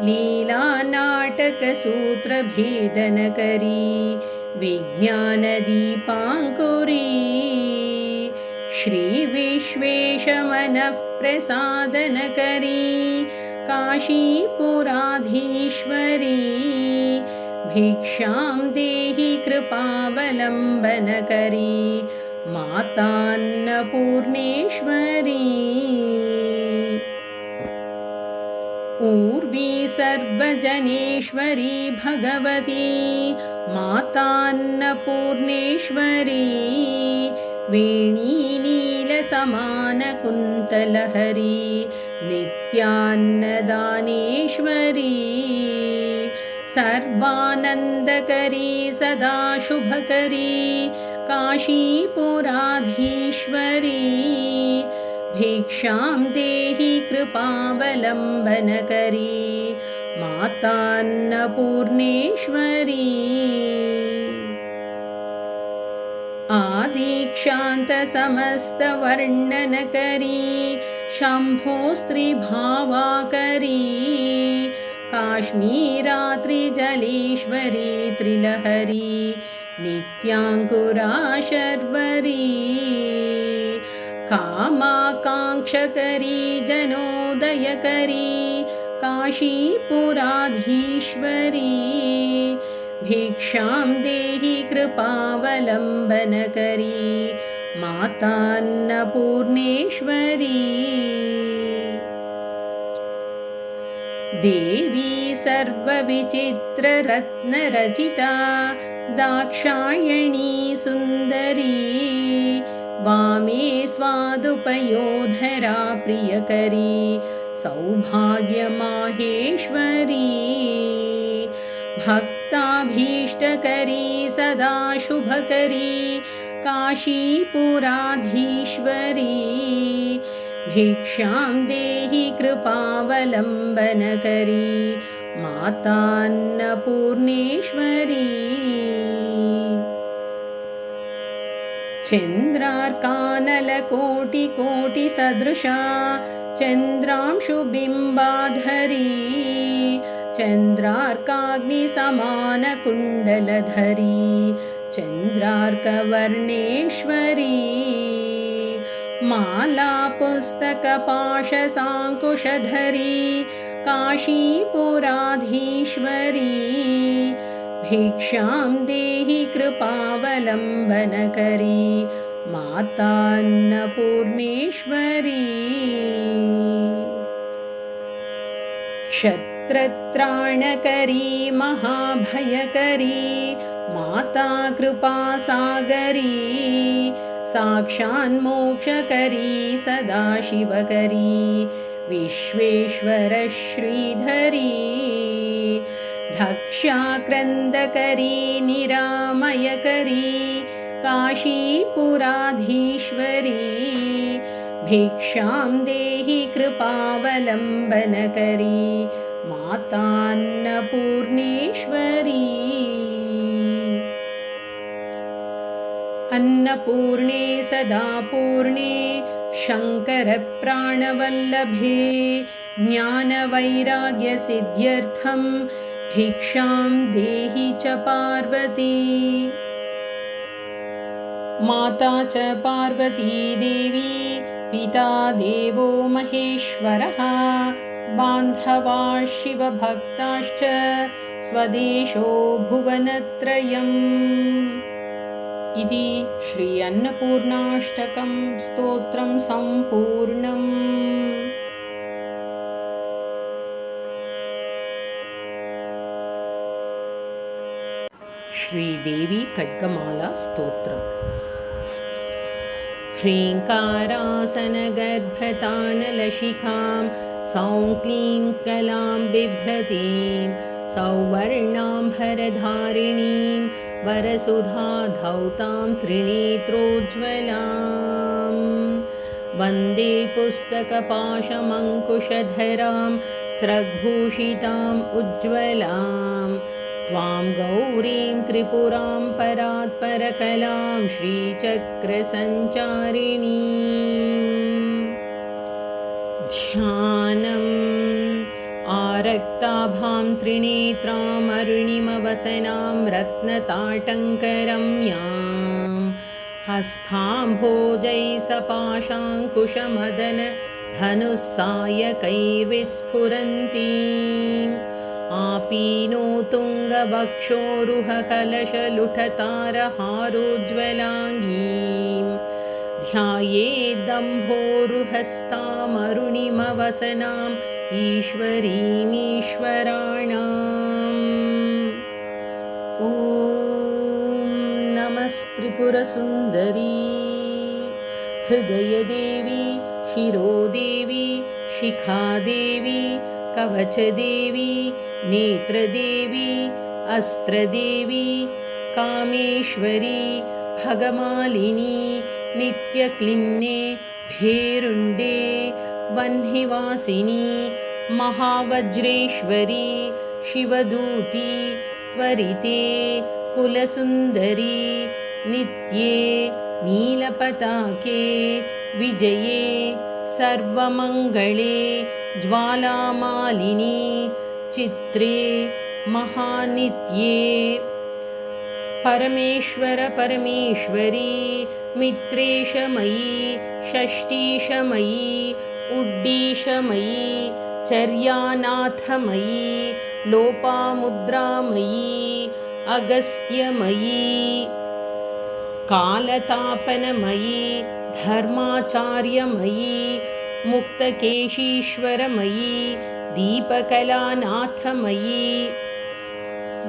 लीलानाटकसूत्रभेदनकरी विज्ञानदीपाङ्कुरी श्रीविश्वेशमनःप्रसादनकरी काशीपुराधीश्वरी भिक्षां देहि कृपावलम्बनकरी मातान्नपूर्णेश्वरी ऊर्वी सर्वजनेश्वरी भगवती मातान्नपूर्णेश्वरी वेणीनीलसमानकुन्तलहरी नित्यान्नदानेश्वरी सर्वानन्दकरी सदा शुभकरी काशीपुराधीश्वरी भिक्षां देहि कृपावलम्बनकरी मातान्नपूर्णेश्वरी आदिक्षान्तसमस्तवर्णनकरी शम्भोस्त्रिभावाकरी काश्मीरात्रिजलेश्वरी त्रिलहरी नित्याङ्कुरा शर्वरी कामाकाङ्क्षकरी जनोदयकरी काशीपुराधीश्वरी भिक्षां देहि कृपावलम्बनकरी मातान्नपूर्णेश्वरी देवी सर्वविचित्ररत्नरचिता दाक्षायणी सुन्दरी वामे स्वादुपयोधरा प्रियकरी सौभाग्यमाहेश्वरी भक्ताभीष्टकरी सदा शुभकरी काशीपुराधीश्वरी भिक्षां देहि कृपावलम्बनकरी मातान्नपूर्णेश्वरी चन्द्रार्कानलकोटिकोटिसदृशा चन्द्रांशुबिम्बाधरी चन्द्रार्काग्निसमानकुण्डलधरी चन्द्रार्कवर्णेश्वरी मालापुस्तकपाशसाङ्कुशधरी काशीपुराधीश्वरी भिक्षां देहि कृपावलम्बनकरी मातान्नपूर्णेश्वरी क्षत्रत्राणकरी महाभयकरी माता कृपासागरी साक्षान्मोक्षकरी सदाशिवकरी विश्वेश्वरश्रीधरी धक्ष्याक्रन्दकरी निरामयकरी काशीपुराधीश्वरी भिक्षां देहि कृपावलम्बनकरी मातान्नपूर्णेश्वरी अन्नपूर्णे सदा पूर्णे शङ्करप्राणवल्लभे ज्ञानवैराग्यसिद्ध्यर्थं भिक्षां देहि च पार्वती माता च पार्वती देवी पिता देवो महेश्वरः बान्धवा शिवभक्ताश्च स्वदेशो भुवनत्रयम् इति श्री अन्नपूर्णाष्टकं स्तोत्रं सम्पूर्णम्। श्रीदेवी खड्गमाला स्तोत्रम्। ह्रीङ्कारासनगर्भतानलशिखां सौं क्लीं कलां बिभ्रतीं सौवर्णाम्भरधारिणीं वरसुधा धौतां त्रिनेत्रोज्ज्वलां वन्दे पुस्तकपाशमङ्कुशधरां स्रग्भूषिताम् उज्ज्वलां त्वां गौरीं त्रिपुरां परात्परकलां श्रीचक्रसञ्चारिणीम्। ध्यानम् आरक्ताभां त्रिनेत्रामरुणिमवसनां रत्नताटङ्करम्यां हस्ताम्भोजै सपाशाङ्कुशमदन धनुस्सायकैर्विस्फुरन्तीम् आपीनो तुङ्गवक्षोरुहकलशलुठतारहारोज्ज्वलाङ्गीं ध्यायेदम्भोरुहस्तामरुणिमवसनाम् ईश्वरीमीश्वराणाम्। ॐ नमस्त्रिपुरसुन्दरी हृदयदेवी शिरोदेवी शिखादेवी कवचदेवी नेत्रदेवी अस्त्रदेवी कामेश्वरी भगमालिनी नित्यक्लिन्ने भेरुण्डे वह्निवासिनी महावज्रेश्वरी शिवदूती त्वरिते कुलसुन्दरी नित्ये नीलपताके विजये सर्वमङ्गले ज्वालामालिनी चित्रे महानित्ये परमेश्वर परमेश्वरी मित्रेशमयी षष्ठीशमयी उड्डीशमयी चर्यानाथमयी लोपामुद्रामयी अगस्त्यमयी कालतापनमयी धर्माचार्यमयी मुक्तकेशीश्वरमयी दीपकलानाथमयी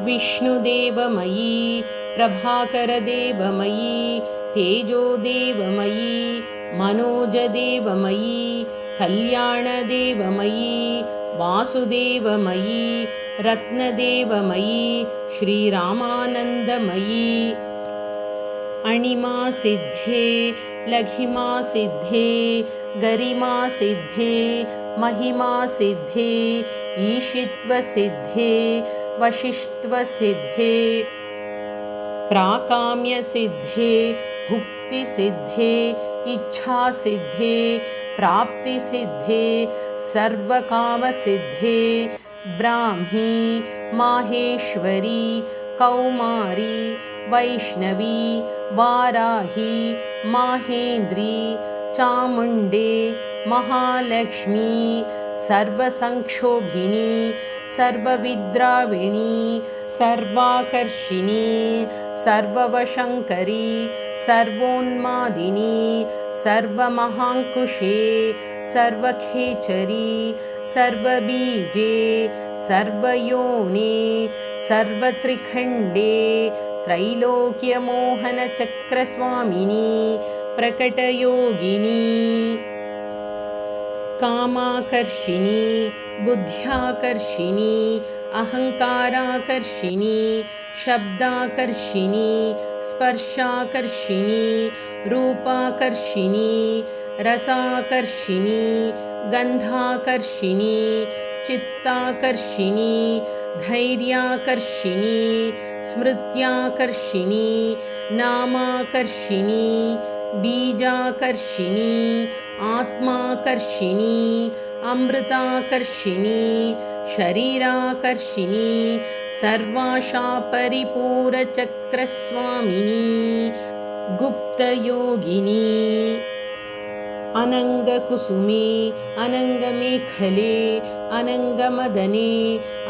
विष्णुदेवमयी प्रभाकरदेवमयी तेजोदेवमयी मनोजदेवमयी कल्याणदेवमयी वासुदेवमयी रत्नदेवमयी श्रीरामानन्दमयी अणिमा सिद्धे लघिमा सिद्धे गरिमा सिद्धे महिमा सिद्धे ईशित्व सिद्धे वशिष्ठत्व सिद्धे प्राकाम्य सिद्धे भुक्ति सिद्धे इच्छा सिद्धे प्राप्ति सिद्धे सर्वकाम सिद्धे ब्राह्मी माहेश्वरी कौमारी वैष्णवी वाराही माहेन्द्री चामुण्डे महालक्ष्मी सर्वसंक्षोभिनी सर्वविद्राविणी सर्वाकर्षिणी सर्ववशङ्करी सर्वोन्मादिनी सर्वमहाङ्कुशे सर्वखेचरी सर्वबीजे सर्वयोने सर्वत्रिखण्डे त्रैलोक्यमोहनचक्रस्वामिनी प्रकटयोगिनी कामाकर्षिणी बुद्ध्याकर्षिणी अहङ्काराकर्षिणी शब्दाकर्षिणी स्पर्शाकर्षिणी रूपाकर्षिणी रसाकर्षिणी गन्धाकर्षिणी चित्ताकर्षिणी धैर्याकर्षिणी स्मृत्याकर्षिणी नामाकर्षिणी बीजाकर्षिणी आत्माकर्षिणी अमृताकर्षिणी शरीराकर्षिणी सर्वाशा परिपूरचक्रस्वामिनी गुप्तयोगिनी अनङ्गकुसुमे अनङ्गमेखले अनङ्गमदने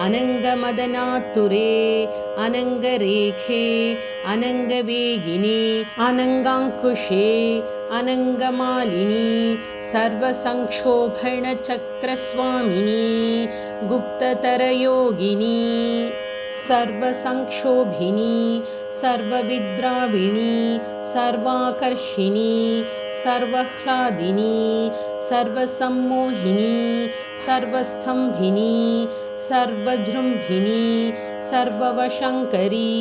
अनङ्गमदनातुरे अनङ्गरेखे अनङ्गवेगिनी अनङ्गाङ्कुशे अनङ्गमालिनी सर्वसंक्षोभणचक्रस्वामिनी गुप्ततरयोगिनी सर्वसंक्षोभिनी सर्वविद्राविणी सर्वाकर्षिणी सर्वह्लादिनी सर्वसम्मोहिनी सर्वस्थम्भिनी सर्वजृम्भिनी सर्ववशङ्करी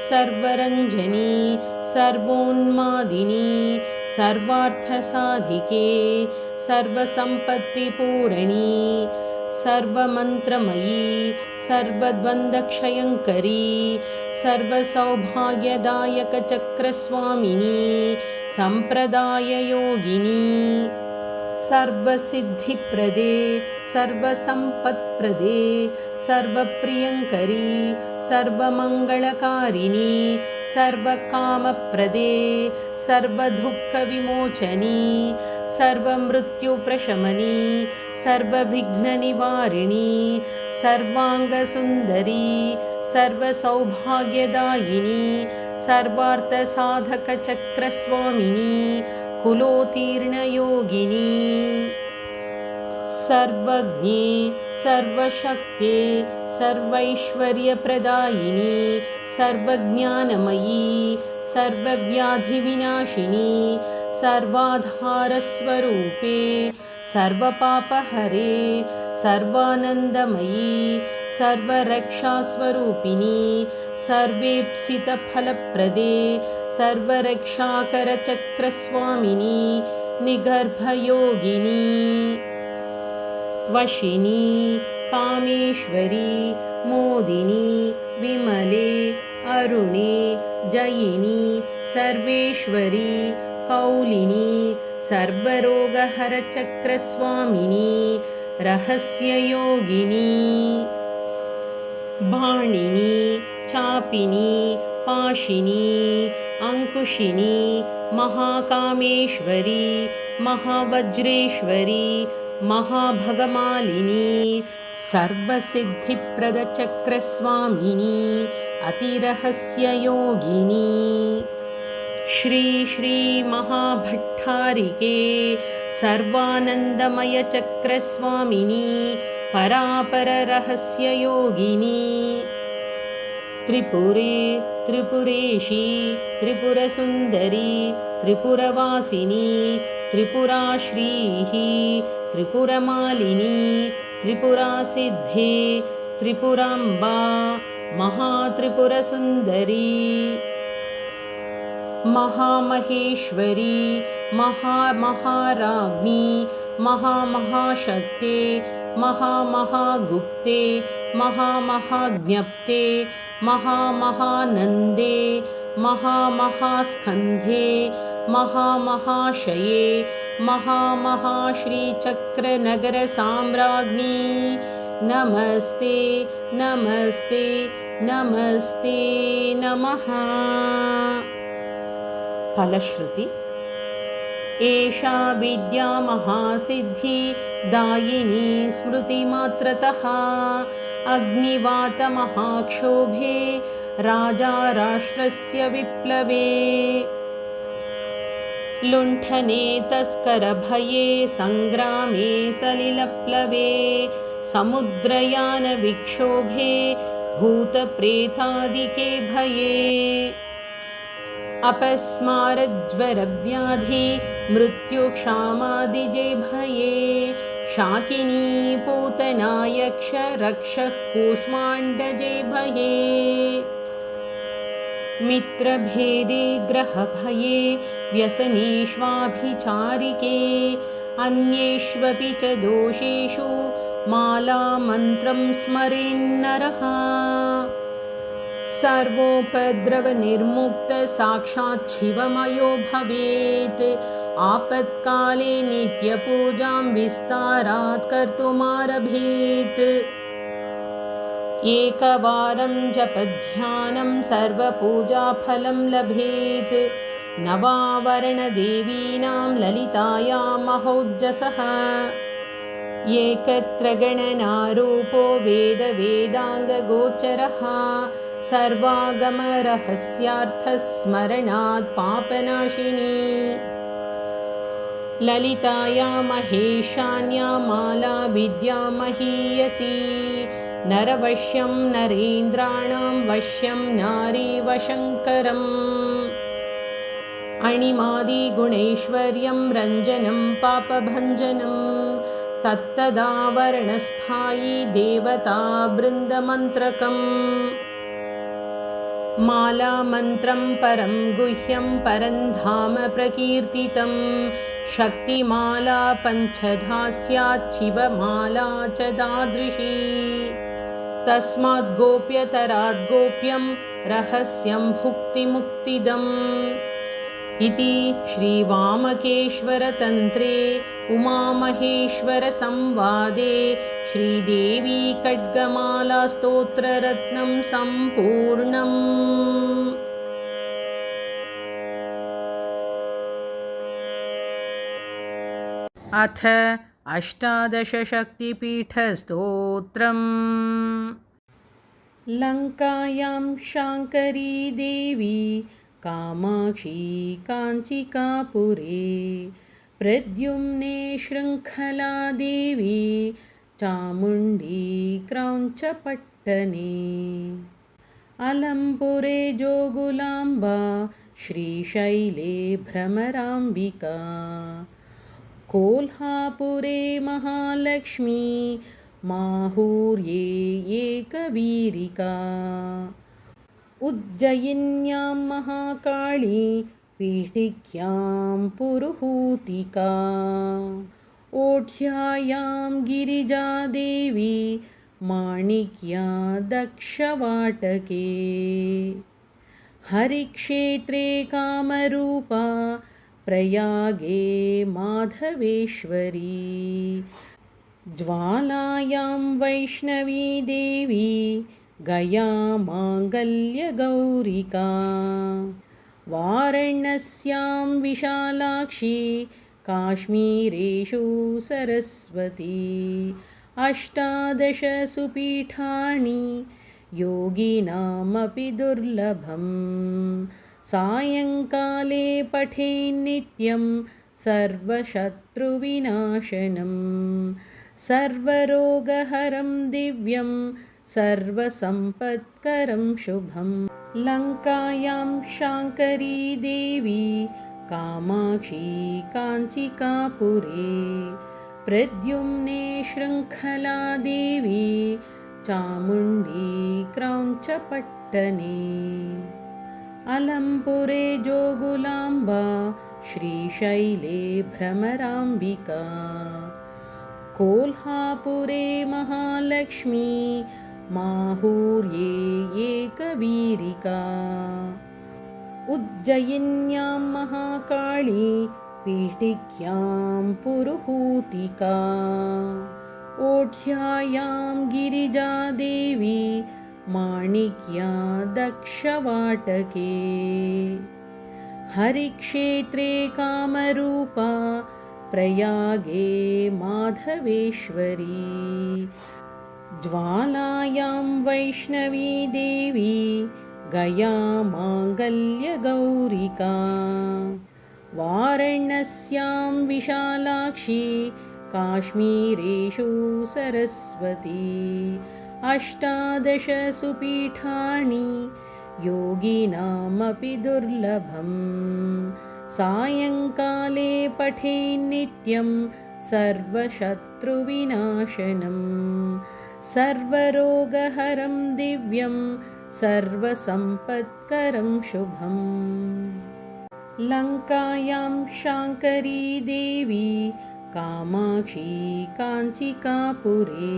सर्वरञ्जनी सर्वोन्मादिनी सर्वार्थसाधिके सर्वसम्पत्तिपूरणी सर्वमन्त्रमयी सर्वद्वन्द्वक्षयङ्करी सर्वसौभाग्यदायकचक्रस्वामिनी सम्प्रदाययोगिनी सर्वसिद्धिप्रदे सर्वसम्पत्प्रदे सर्वप्रियङ्करी सर्वमङ्गलकारिणी सर्वकामप्रदे सर्वदुःखविमोचनी सर्वमृत्युप्रशमनी सर्वविघ्ननिवारिणी सर्वाङ्गसुन्दरी सर्वसौभाग्यदायिनी सर्वार्थसाधकचक्रस्वामिनी कुलोत्तीर्णयोगिनी सर्वज्ञे सर्वशक्ते सर्वैश्वर्यप्रदायिनी सर्वज्ञानमयी सर्वव्याधिविनाशिनी सर्वाधारस्वरूपे सर्वपापहरे सर्वानन्दमयी सर्वरक्षास्वरूपिणी सर्वेप्सितफलप्रदे सर्वरक्षाकरचक्रस्वामिनी निगर्भयोगिनी वशिनी कामेश्वरी मोदिनी विमले अरुणे जयिनी सर्वेश्वरी कौलिनी सर्वरोगहरचक्रस्वामिनी रहस्ययोगिनी बाणिनी चापिनी पाशिनी अंकुशिनी महाकामेश्वरी महावज्रेश्वरी महाभगमालिनी सर्वसिद्धिप्रदचक्रस्वामिनी अतिरहस्ययोगिनी श्री श्री महाभट्टारिके सर्वानन्दमयचक्रस्वामिनी परापररहस्ययोगिनी त्रिपुरे त्रिपुरेशी त्रिपुरसुन्दरी त्रिपुरवासिनी त्रिपुराश्रीः त्रिपुरमालिनी त्रिपुरासिद्धे त्रिपुराम्बा महात्रिपुरसुन्दरी महामहेश्वरी महामहाराज्ञी महामहाशक्ते महामहागुप्ते महामहाज्ञप्ते महामहानन्दे महामहास्कन्धे महामहाशये महामहाश्रीचक्रनगरसाम्राज्ञी नमस्ते नमस्ते नमस्ते नमः। फलश्रुति एषा विद्या महासिद्धिदायिनी स्मृतिमात्रतः अग्निवातमहाक्षोभे राजा राष्ट्रस्य विप्लवे लुण्ठने तस्करभये सङ्ग्रामे सलिलप्लवे समुद्रयानविक्षोभे भूतप्रेतादिके भये अपस्मारज्वरव्याधि मृत्युक्षामादिजे भये शाकिनी पूतना यक्ष रक्षः कूष्माण्डजे भये मित्रभेदे ग्रहभये व्यसनेष्वाभिचारिके अन्येष्वपि च दोषेषु मालामन्त्रं स्मरेन्नरः सर्वोपद्रवनिर्मुक्त साक्षात् शिवमयो भवेत् आपत्काले नित्यपूजां विस्तारात् कर्तुमारभेत् एकवारं जपध्यानं सर्वपूजाफलं लभेत् नवावरणदेवीनां ललितायां महोज्जसः एकत्र गणनारूपो वेदवेदाङ्गगोचरः सर्वागमरहस्यार्थस्मरणात् पापनाशिनी ललिताया महेशान्या माला विद्या महीयसी नरवश्यं नरेन्द्राणां वश्यं नारीवशङ्करम् अणिमादिगुणैश्वर्यं रञ्जनं पापभञ्जनं तत्तदावरणस्थायी देवता बृन्दमन्त्रकम् मालामन्त्रं परं गुह्यं परन्धाम प्रकीर्तितं शक्तिमाला पञ्चधा स्याच्छिवमाला च तादृशी तस्माद् गोप्यतराद् गोप्यं रहस्यं भुक्तिमुक्तिदम् इति श्रीवामकेश्वरतन्त्रे उमामहेश्वरसंवादे श्रीदेवी खड्गमालास्तोत्ररत्नं सम्पूर्णम्। अथ अष्टादशशक्तिपीठस्तोत्रम्। लङ्कायां शाङ्करी देवी कामाक्षी काञ्चिकापुरे प्रद्युम्ने शृङ्खला देवी चामुण्डी क्रौञ्चपट्टने अलम्पुरे जोगुलाम्बा श्रीशैले भ्रमराम्बिका कोल्हापुरे महालक्ष्मी माहुर्ये एकवीरिका उज्जयिन्यां महाकाली पीठिक्यां पुरुहूतिका ओढ्यायां गिरिजादेवी माणिक्या दक्षवाटके हरिक्षेत्रे कामरूपा प्रयागे माधवेश्वरी ज्वालायां वैष्णवी देवी गया माङ्गल्यगौरिका वाराणस्यां विशालाक्षी काश्मीरेषु सरस्वती अष्टादशसुपीठानि योगिनामपि दुर्लभं सायङ्काले पठेन्नित्यं सर्वशत्रुविनाशनं सर्वरोगहरं दिव्यं सर्वसम्पत्करं शुभम् लङ्कायां शाङ्करी देवी कामाक्षी काञ्चिकापुरे प्रद्युम्ने शृङ्खला देवी चामुण्डी क्रौञ्चपट्टने अलम्पुरे जोगुलाम्बा श्रीशैले भ्रमराम्बिका कोल्हापुरे महालक्ष्मी माहुर्ये एकवीरिका उज्जयिन्यां महाकाली पीठिक्यां पुरुहूतिका ओढ्यायां गिरिजादेवी माणिक्या दक्षवाटके हरिक्षेत्रे कामरूपा प्रयागे माधवेश्वरी ज्वालायां वैष्णवी देवी गया माङ्गल्यगौरिका वाराणस्यां विशालाक्षी काश्मीरेषु सरस्वती अष्टादशसुपीठानि योगिनामपि दुर्लभं सायङ्काले पठेन्नित्यं सर्वशत्रुविनाशनं सर्वरोगहरं दिव्यं सर्वसम्पत्करं शुभम् लङ्कायां शाङ्करी देवी कामाक्षी काञ्चिकापुरे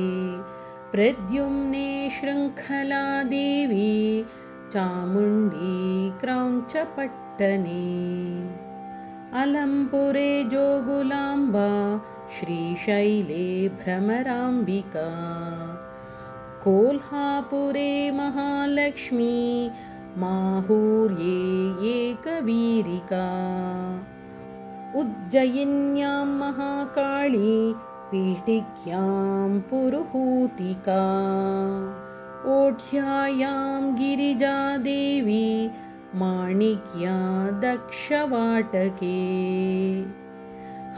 प्रद्युम्ने शृङ्खला देवी चामुण्डी क्रौञ्चपट्टने अलम्पुरे जोगुलाम्बा श्रीशैले भ्रमराम्बिका कोल्हापुरे महालक्ष्मी माहुर्ये एकवीरिका उज्जयिन्यां महाकाली पीठिक्यां पुरुहूतिका ओढ्यायां गिरिजादेवी माणिक्या दक्षवाटके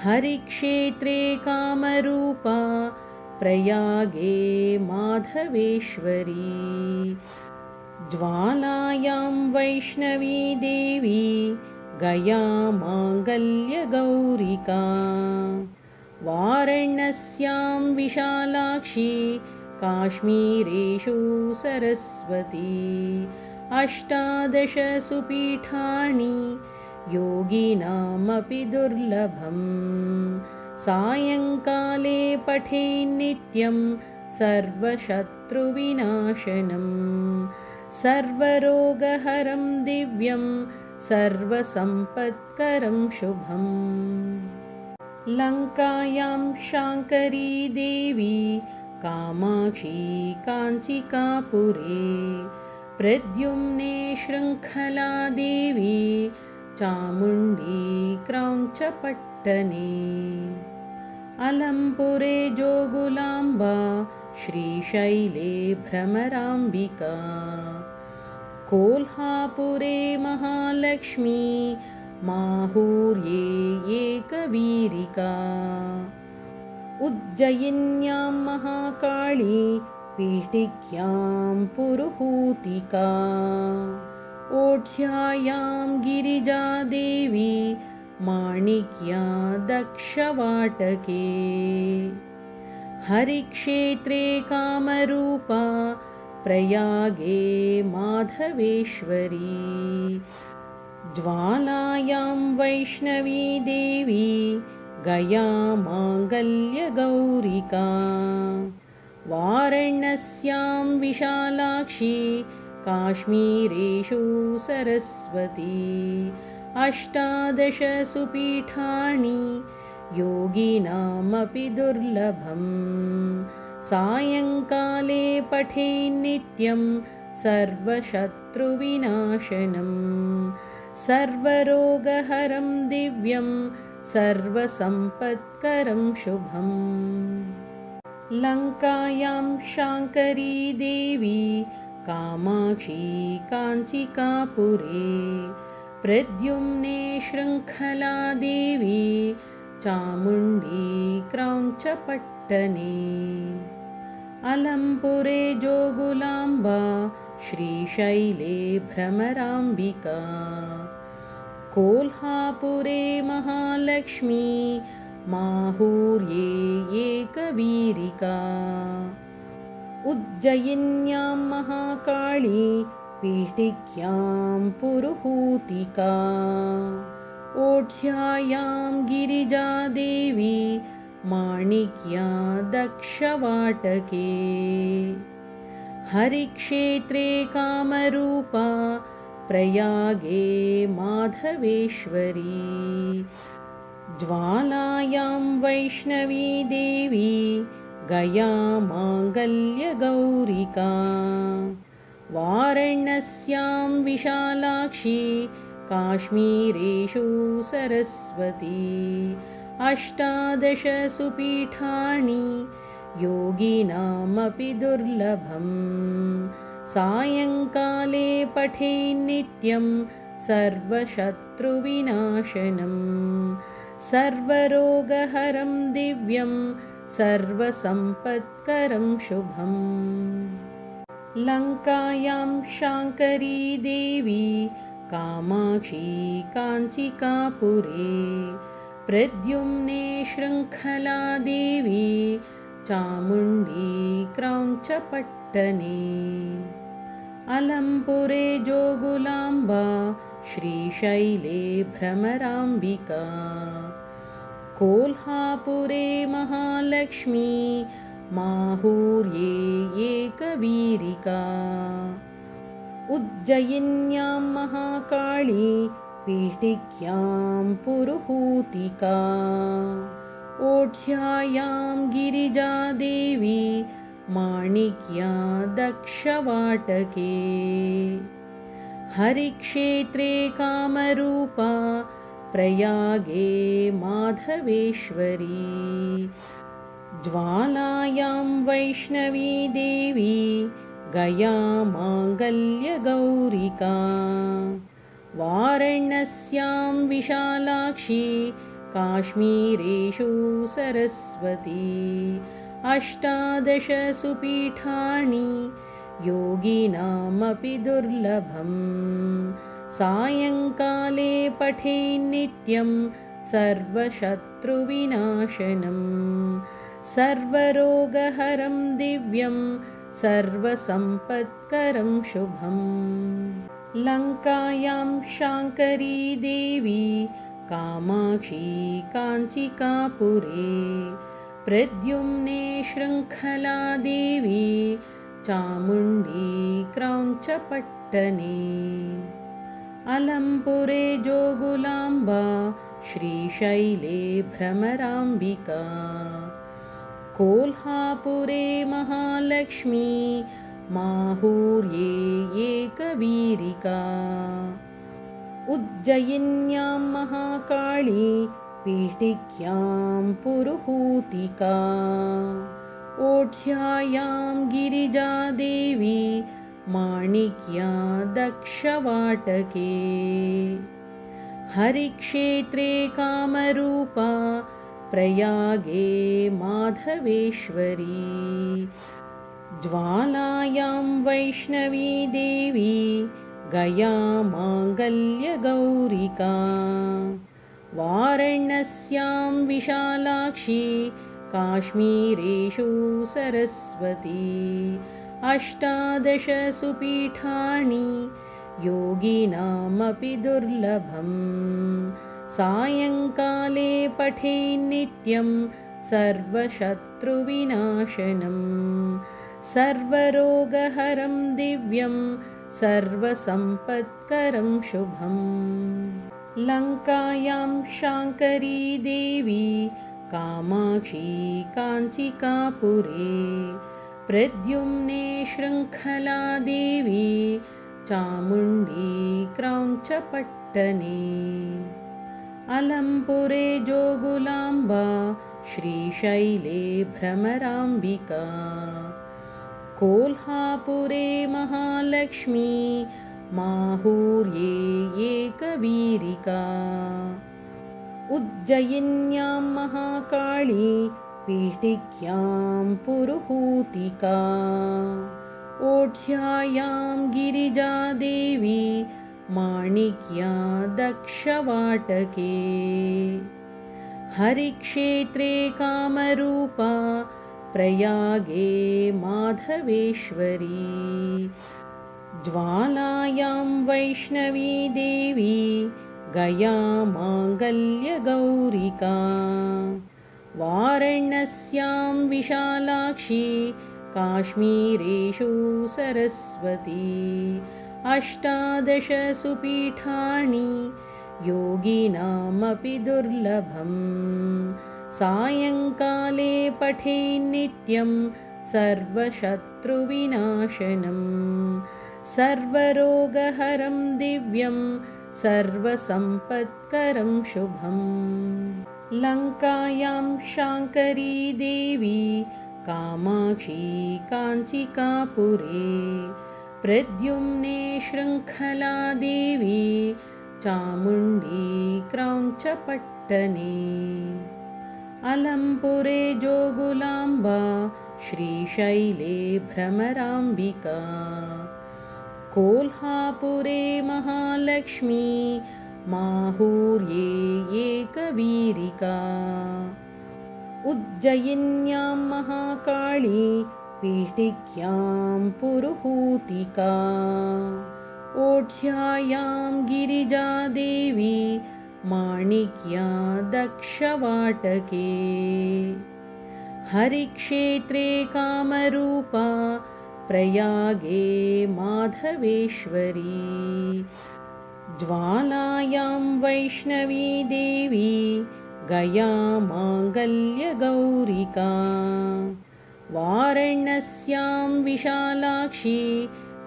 हरिक्षेत्रे कामरूपा प्रयागे माधवेश्वरी। ज्वालायां वैष्णवी देवी गया माङ्गल्यगौरिका। वाराणस्यां विशालाक्षी काश्मीरेषु सरस्वती। अष्टादश सुपीठानि योगिनामपि दुर्लभम्। सायङ्काले पठेन्नित्यं सर्वशत्रुविनाशनम्। सर्वरोगहरं दिव्यं सर्वसम्पत्करं शुभम्। लङ्कायां शाङ्करी देवी कामाक्षी काञ्चिकापुरे। प्रद्युम्ने शृङ्खला देवी चामुण्डी क्रौञ्चपट्टने। अलम्पुरे जोगुलाम्बा श्रीशैले भ्रमराम्बिका। कोल्हापुरे महालक्ष्मी माहुर्ये एकवीरिका। उज्जयिन्यां महाकाली पीठिक्यां पुरुहूतिका। ओढ्यायां गिरिजादेवी माणिक्या दक्षवाटके। हरिक्षेत्रे कामरूपा प्रयागे माधवेश्वरी। ज्वालायां वैष्णवी देवी गया माङ्गल्यगौरिका। वाराणस्यां विशालाक्षी काश्मीरेषु सरस्वती। अष्टादश सुपीठानि योगिनामपि दुर्लभम्। सायङ्काले पठेन्नित्यं सर्वशत्रुविनाशनम्। सर्वरोगहरं दिव्यं सर्वसम्पत्करं शुभम्। लङ्कायां शाङ्करी देवी कामाक्षी काञ्चिकापुरे। प्रद्युम्ने शृङ्खला देवी चामुण्डी क्रौञ्चपट्टने। अलम्पुरे जोगुलाम्बा श्रीशैले भ्रमराम्बिका। कोल्हापुरे महालक्ष्मी माहुर्ये एकवीरिका। उज्जयिन्यां महाकाली पीठिक्यां पुरुहूतिका। ओढ्यायां गिरिजादेवी माणिक्या दक्षवाटके। हरिक्षेत्रे कामरूपा प्रयागे माधवेश्वरी। ज्वालायां वैष्णवी देवी गया माङ्गल्यगौरिका। वाराणस्यां विशालाक्षी काश्मीरेषु सरस्वती। अष्टादश सुपीठानि योगिनामपि दुर्लभम्। सायङ्काले पठेन्नित्यं सर्वशत्रुविनाशनम्। सर्वरोगहरं दिव्यं सर्वसम्पत्करं शुभम्। लङ्कायां शाङ्करी देवी कामाक्षी काञ्चिकापुरे। प्रद्युम्ने शृङ्खला देवी चामुण्डी क्रौञ्चपट्टने। अलम्पुरे जोगुलाम्बा श्रीशैले भ्रमराम्बिका। कोल्हापुरे महालक्ष्मी माहुर्ये एकवीरिका। उज्जयिन्यां महाकाली पीठिक्यां पुरुहूतिका। ओढ्यायां गिरिजादेवी माणिक्या दक्षवाटके। हरिक्षेत्रे कामरूपा प्रयागे माधवेश्वरी। ज्वालायां वैष्णवी देवी गया माङ्गल्यगौरिका। वाराणस्यां विशालाक्षी काश्मीरेषु सरस्वती। अष्टादशसु पीठानि योगिनामपि दुर्लभम् सायङ्काले पठेन्नित्यं सर्वशत्रुविनाशनम् सर्वरोगहरं दिव्यं सर्वसम्पत्करं शुभम् लङ्कायां शाङ्करी देवी कामाक्षी काञ्चिकापुरे प्रद्युम्ने शृङ्खला देवी चामुण्डी क्रौञ्चपट्टने अलम्पुरे जोगुलाम्बा श्रीशैले भ्रमराम्बिका कोल्हापुरे महालक्ष्मी माहुर्ये एकवीरिका उज्जयिन्यां महाकाली पीठिक्यां पुरुहूतिका ओढ्यायां गिरिजादेवी माणिक्या दक्षवाटके हरिक्षेत्रे कामरूपा प्रयागे माधवेश्वरी ज्वालायां वैष्णवी देवी गया माङ्गल्यगौरिका वाराणस्यां विशालाक्षी काश्मीरेषु सरस्वती अष्टादशसु पीठानि योगिनामपि दुर्लभम् सायङ्काले पठेन्नित्यं सर्वशत्रुविनाशनम् सर्वरोगहरं दिव्यं सर्वसम्पत्करं शुभम् लङ्कायां शाङ्करी देवी कामाक्षी काञ्चिकापुरे प्रद्युम्ने शृङ्खला देवी चामुण्डी क्रौञ्चपट्टने अलम्पुरे जोगुलाम्बा श्रीशैले भ्रमराम्बिका कोल्हापुरे महालक्ष्मी माहुर्ये एकवीरिका उज्जयिन्यां महाकाली पीठिक्यां पुरुहूतिका ओढ्यायां गिरिजादेवी माणिक्या दक्षवाटके हरिक्षेत्रे कामरूपा प्रयागे माधवेश्वरी ज्वालायां वैष्णवी देवी गया माङ्गल्यगौरिका वाराणस्यां विशालाक्षी काश्मीरेषु सरस्वती अष्टादशसु पीठानि योगिनामपि दुर्लभम् सायङ्काले पठेन्नित्यं सर्वशत्रुविनाशनम् सर्वरोगहरं दिव्यं सर्वसम्पत्करं शुभम् लङ्कायां शाङ्करी देवी कामाक्षी काञ्चिकापुरे प्रद्युम्ने शृङ्खला देवी चामुण्डी क्रौञ्चपट्टने अलम्पुरे जोगुलाम्बा श्रीशैले भ्रमराम्बिका कोल्हापुरे महालक्ष्मी माहुर्ये एकवीरिका उज्जयिन्यां महाकाली पीठिक्यां पुरुहूतिका ओढ्यायां गिरिजादेवी माणिक्या दक्षवाटके हरिक्षेत्रे कामरूपा प्रयागे माधवेश्वरी ज्वालायां वैष्णवी देवी गया माङ्गल्यगौरिका वाराणस्यां विशालाक्षी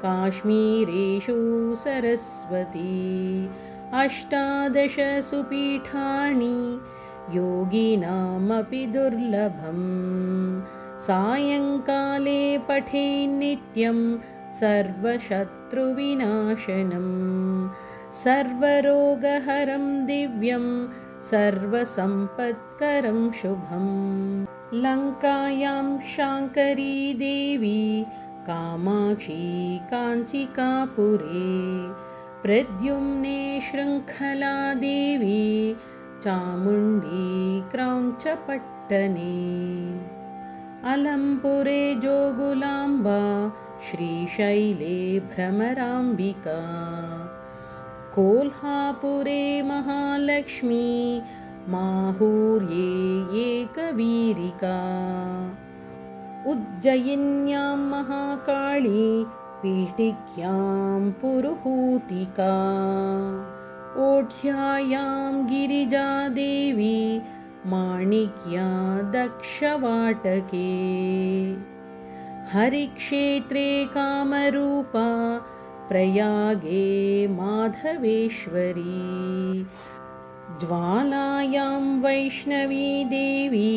काश्मीरेषु सरस्वती अष्टादशसु पीठानि योगिनामपि दुर्लभम् सायङ्काले पठेन्नित्यं सर्वशत्रुविनाशनम् सर्वरोगहरं दिव्यं सर्वसम्पत्करं शुभम् लङ्कायां शाङ्करी देवी कामाक्षी काञ्चिकापुरे प्रद्युम्ने शृङ्खला देवी चामुण्डी क्रौञ्चपट्टने अलम्पुरे जोगुलाम्बा श्रीशैले भ्रमराम्बिका कोल्हापुरे महालक्ष्मी माहुर्ये एकवीरिका उज्जयिन्यां महाकाली पीठिक्यां पुरुहूतिका ओढ्यायां गिरिजादेवी माणिक्या दक्षवाटके हरिक्षेत्रे कामरूपा प्रयागे माधवेश्वरी ज्वालायां वैष्णवी देवी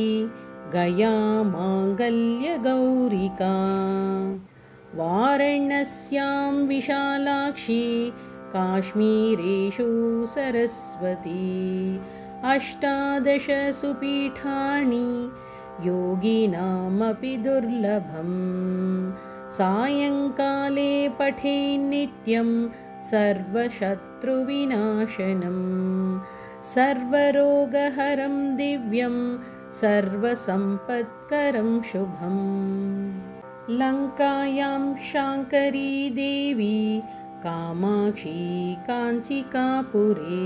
गया माङ्गल्यगौरिका वाराणस्यां विशालाक्षी काश्मीरेषु सरस्वती अष्टादश सुपीठानि योगिनामपि दुर्लभम् सायङ्काले पठेन्नित्यं सर्वशत्रुविनाशनम् सर्वरोगहरं दिव्यं सर्वसम्पत्करं शुभम् लङ्कायां शाङ्करी देवी कामाक्षी काञ्चिकापुरे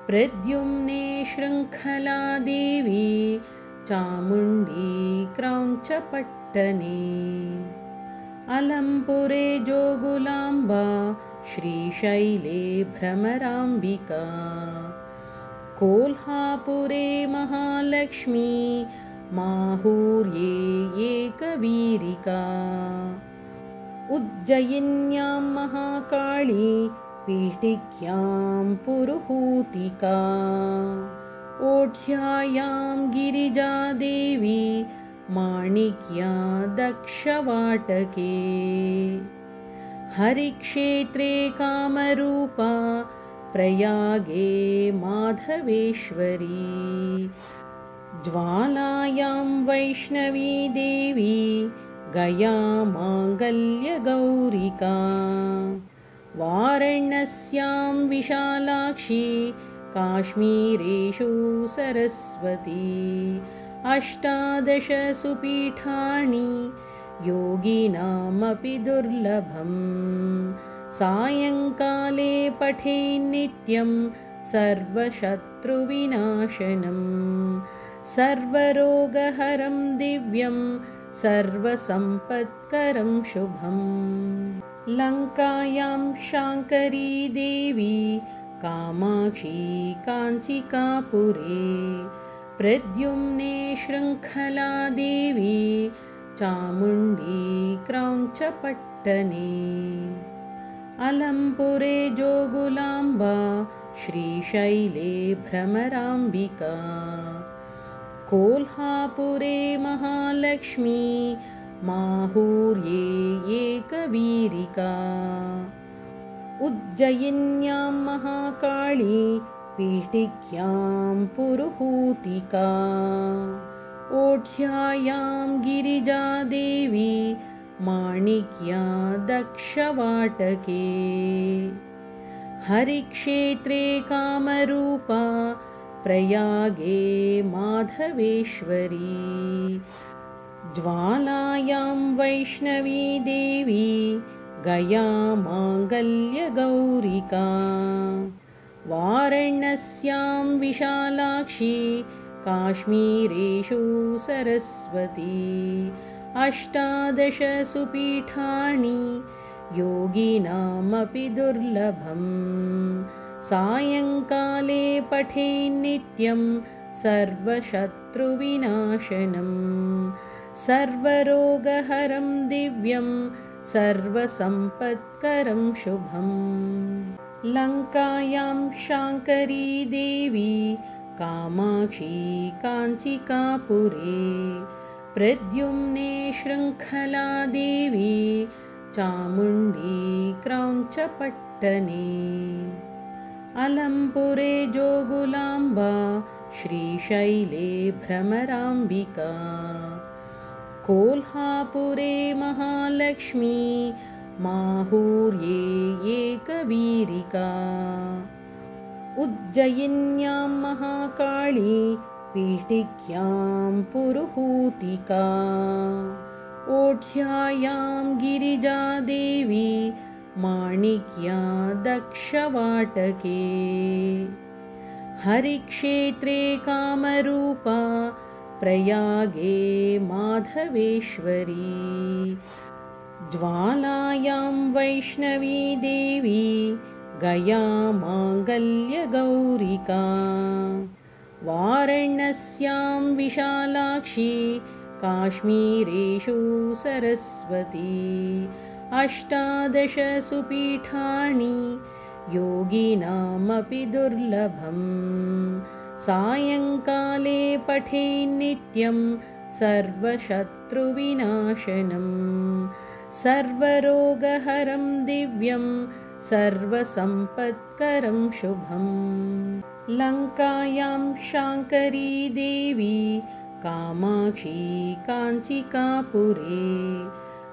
प्रद्युम्ने शृङ्खला देवी चामुण्डी क्रौञ्चपट्टने अलम्पुरे जोगुलाम्बा श्रीशैले भ्रमराम्बिका कोल्हापुरे महालक्ष्मी माहुर्ये एकवीरिका उज्जयिन्यां महाकाली पीठिक्यां पुरुहूतिका ओढ्यायां गिरिजादेवी माणिक्या दक्षवाटके हरिक्षेत्रे कामरूपा प्रयागे माधवेश्वरी ज्वालायां वैष्णवी देवी गया माङ्गल्यगौरिका वाराणस्यां विशालाक्षी काश्मीरेषु सरस्वती अष्टादश सुपीठानि योगिनामपि दुर्लभम् सायङ्काले पठेन्नित्यं सर्वशत्रुविनाशनम् सर्वरोगहरं दिव्यं सर्वसम्पत्करं शुभम् लङ्कायां शाङ्करी देवी कामाक्षी काञ्चिकापुरे प्रद्युम्ने शृङ्खला देवी चामुण्डी क्रौञ्चपट्टने अलम्पुरे जोगुलाम्बा श्रीशैले भ्रमराम्बिका कोल्हापुरे महालक्ष्मी माहुर्ये एकवीरिका उज्जयिन्यां महाकाली पीठिक्यां पुरुहूतिका ओढ्यायां गिरिजादेवी माणिक्या दक्षवाटके हरिक्षेत्रे कामरूपा प्रयागे माधवेश्वरी ज्वालायां वैष्णवी देवी गया माङ्गल्यगौरिका वाराणस्यां विशालाक्षी काश्मीरेषु सरस्वती अष्टादश सुपीठानि योगिनामपि दुर्लभम् सायङ्काले पठेन्नित्यं सर्वशत्रुविनाशनम् सर्वरोगहरं दिव्यं सर्वसम्पत्करं शुभम् लङ्कायां शाङ्करी देवी कामाक्षी काञ्चिकापुरे प्रद्युम्ने शृङ्खला देवी चामुण्डी क्रौञ्चपट्टने अलम्पुरे जोगुलाम्बा श्रीशैले भ्रमराम्बिका। कोल्हापुरे महालक्ष्मी माहुर्ये एकवीरिका। उज्जयिन्यां महाकाली पीठिक्यां पुरुहूतिका। ओढ्यायां गिरिजादेवी माणिक्या दक्षवाटके। हरिक्षेत्रे कामरूपा प्रयागे माधवेश्वरी। ज्वालायां वैष्णवी देवी गया माङ्गल्यगौरिका। वाराणस्यां विशालाक्षी काश्मीरेषु सरस्वती। अष्टादश सुपीठानि योगिनामपि दुर्लभम्। सायङ्काले पठेन्नित्यं सर्वशत्रुविनाशनम्। सर्वरोगहरं दिव्यं सर्वसम्पत्करं शुभम्। लङ्कायां शाङ्करी देवी कामाक्षी काञ्चिकापुरे।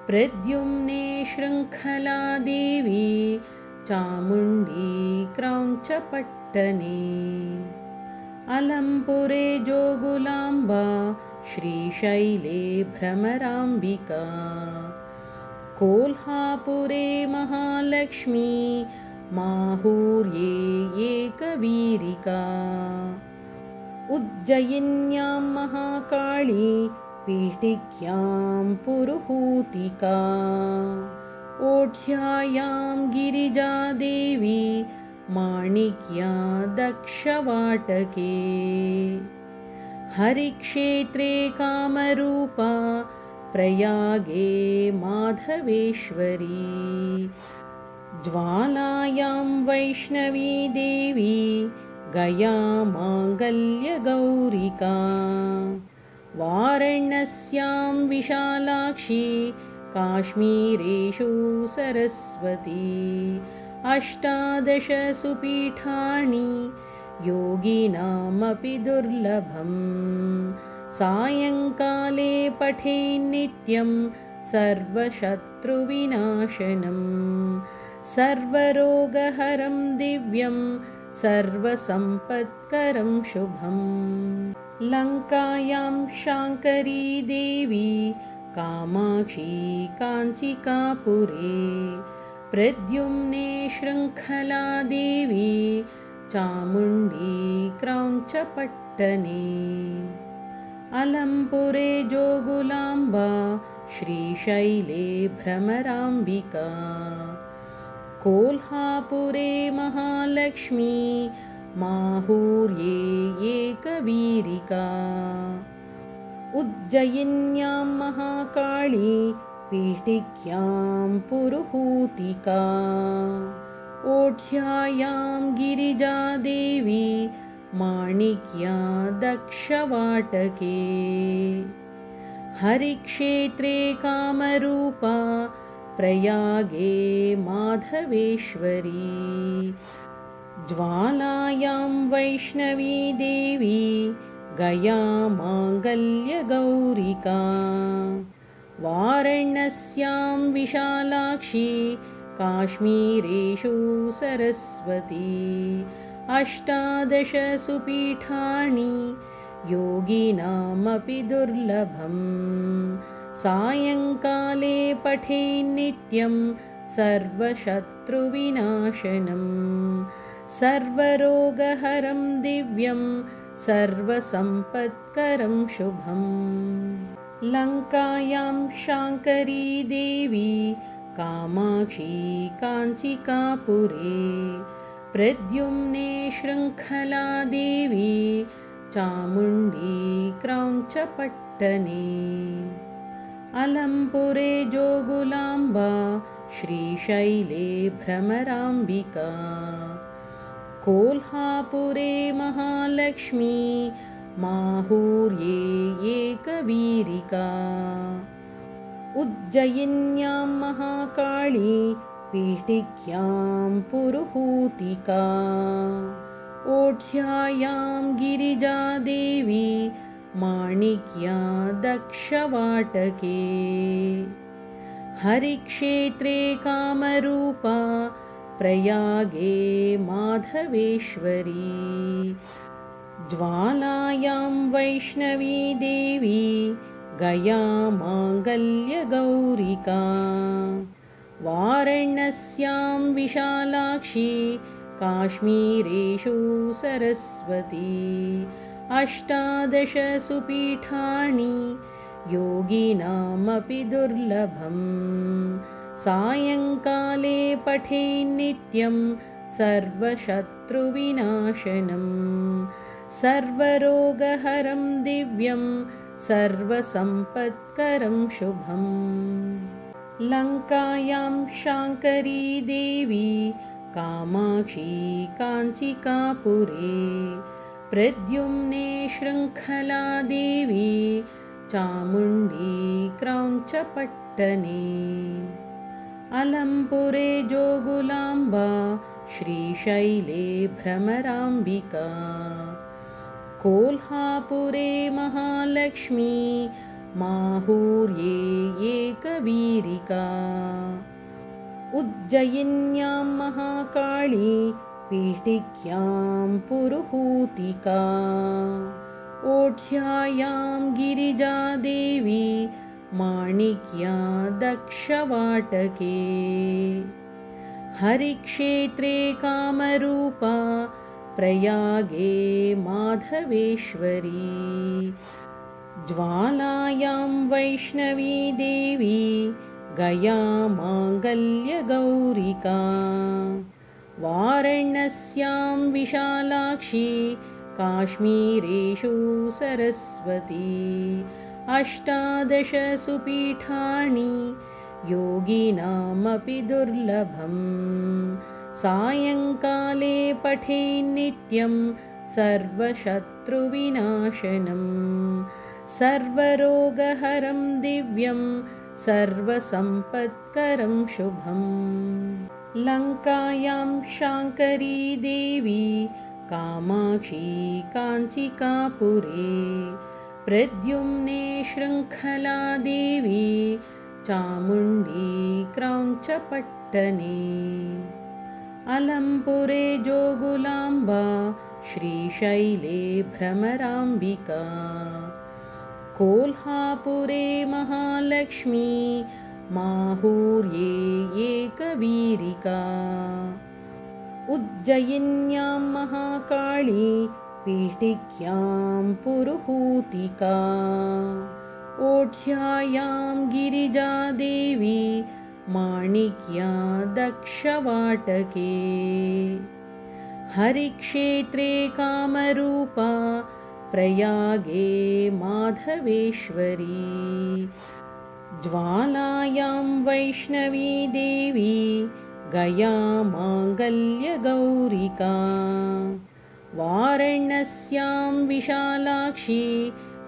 प्रद्युम्ने शृङ्खला देवी चामुण्डी क्रौञ्चपट्टने। अलम्पुरे जोगुलाम्बा श्रीशैले भ्रमराम्बिका। कोल्हापुरे महालक्ष्मी माहुर्ये एकवीरिका। उज्जयिन्यां महाकाली पीठिक्यां पुरुहूतिका। ओढ्यायां गिरिजादेवी माणिक्या दक्षवाटके। हरिक्षेत्रे कामरूपा प्रयागे माधवेश्वरी। ज्वालायां वैष्णवी देवी गया माङ्गल्यगौरिका। वाराणस्यां विशालाक्षी काश्मीरेषु सरस्वती। अष्टादश सुपीठानि योगिनामपि दुर्लभम्। सायङ्काले पठेन्नित्यं सर्वशत्रुविनाशनम्। सर्वरोगहरं दिव्यं सर्वसम्पत्करं शुभम्। लङ्कायां शाङ्करी देवी कामाक्षी काञ्चिकापुरे। प्रद्युम्ने शृङ्खला देवी चामुण्डी क्रौञ्चपट्टने। अलम्पुरे जोगुलाम्बा श्रीशैले भ्रमराम्बिका। कोल्हापुरे महालक्ष्मी माहुर्ये एकवीरिका। उज्जयिन्यां महाकाली पीठिक्यां पुरुहूतिका। ओढ्यायां गिरिजादेवी माणिक्या दक्षवाटके। हरिक्षेत्रे कामरूपा प्रयागे माधवेश्वरी। ज्वालायां वैष्णवी देवी गया माङ्गल्यगौरिका। वाराणस्यां विशालाक्षी काश्मीरेषु सरस्वती। अष्टादश सुपीठानि योगिनामपि दुर्लभम्। सायङ्काले पठेन्नित्यं सर्वशत्रुविनाशनम्। सर्वरोगहरं दिव्यं सर्वसम्पत्करं शुभम्। लङ्कायां शाङ्करी देवी कामाक्षी काञ्चिकापुरे। प्रद्युम्ने शृङ्खला देवी चामुण्डी क्रौञ्चपट्टने। अलम्पुरे जोगुलाम्बा श्रीशैले भ्रमराम्बिका। कोल्हापुरे महालक्ष्मी माहुर्ये एकवीरिका। उज्जयिन्यां महाकाली पीठिक्यां पुरुहूतिका। ओढ्यायां गिरिजादेवी माणिक्या दक्षवाटके हरिक्षेत्रे कामरूपा प्रयागे माधवेश्वरी ज्वालायां वैष्णवी देवी गया माङ्गल्यगौरिका वाराणस्यां विशालाक्षी काश्मीरेषु सरस्वती अष्टादश सुपीठानि योगिनामपि दुर्लभम् सायङ्काले पठेन्नित्यं सर्वशत्रुविनाशनम् सर्वरोगहरं दिव्यं सर्वसम्पत्करं शुभम् लङ्कायां शाङ्करी देवी कामाक्षी काञ्चिकापुरे प्रद्युम्ने शृङ्खला देवी चामुण्डी क्रौञ्चपट्टने अलम्पुरे जोगुलाम्बा श्रीशैले भ्रमराम्बिका कोल्हापुरे महालक्ष्मी माहुर्ये एकवीरिका उज्जयिन्यां महाकाली पीठिक्यां पुरुहूतिका ओढ्यायां गिरिजादेवी माणिक्या दक्षवाटके हरिक्षेत्रे कामरूपा प्रयागे माधवेश्वरी ज्वालायां वैष्णवी देवी गया माङ्गल्यगौरिका वाराणस्यां विशालाक्षी काश्मीरेषु सरस्वती अष्टादश सुपीठानि योगिनामपि दुर्लभम् सायङ्काले पठेन्नित्यं सर्वशत्रुविनाशनम् सर्वरोगहरं दिव्यं सर्वसम्पत्करं शुभम् लङ्कायां शाङ्करी देवी कामाक्षी काञ्चिकापुरे प्रद्युम्ने शृङ्खला देवी चामुण्डी क्रौञ्चपट्टने अलम्पुरे जोगुलाम्बा श्रीशैले भ्रमराम्बिका कोल्हापुरे महालक्ष्मी माहुर्ये एकवीरिका उज्जयिन्यां महाकाली पीठिक्यां पुरुहूतिका ओढ्यायां गिरिजादेवी माणिक्या दक्षवाटके हरिक्षेत्रे कामरूपा प्रयागे माधवेश्वरी ज्वालायां वैष्णवी देवी गया माङ्गल्यगौरिका वाराणस्यां विशालाक्षी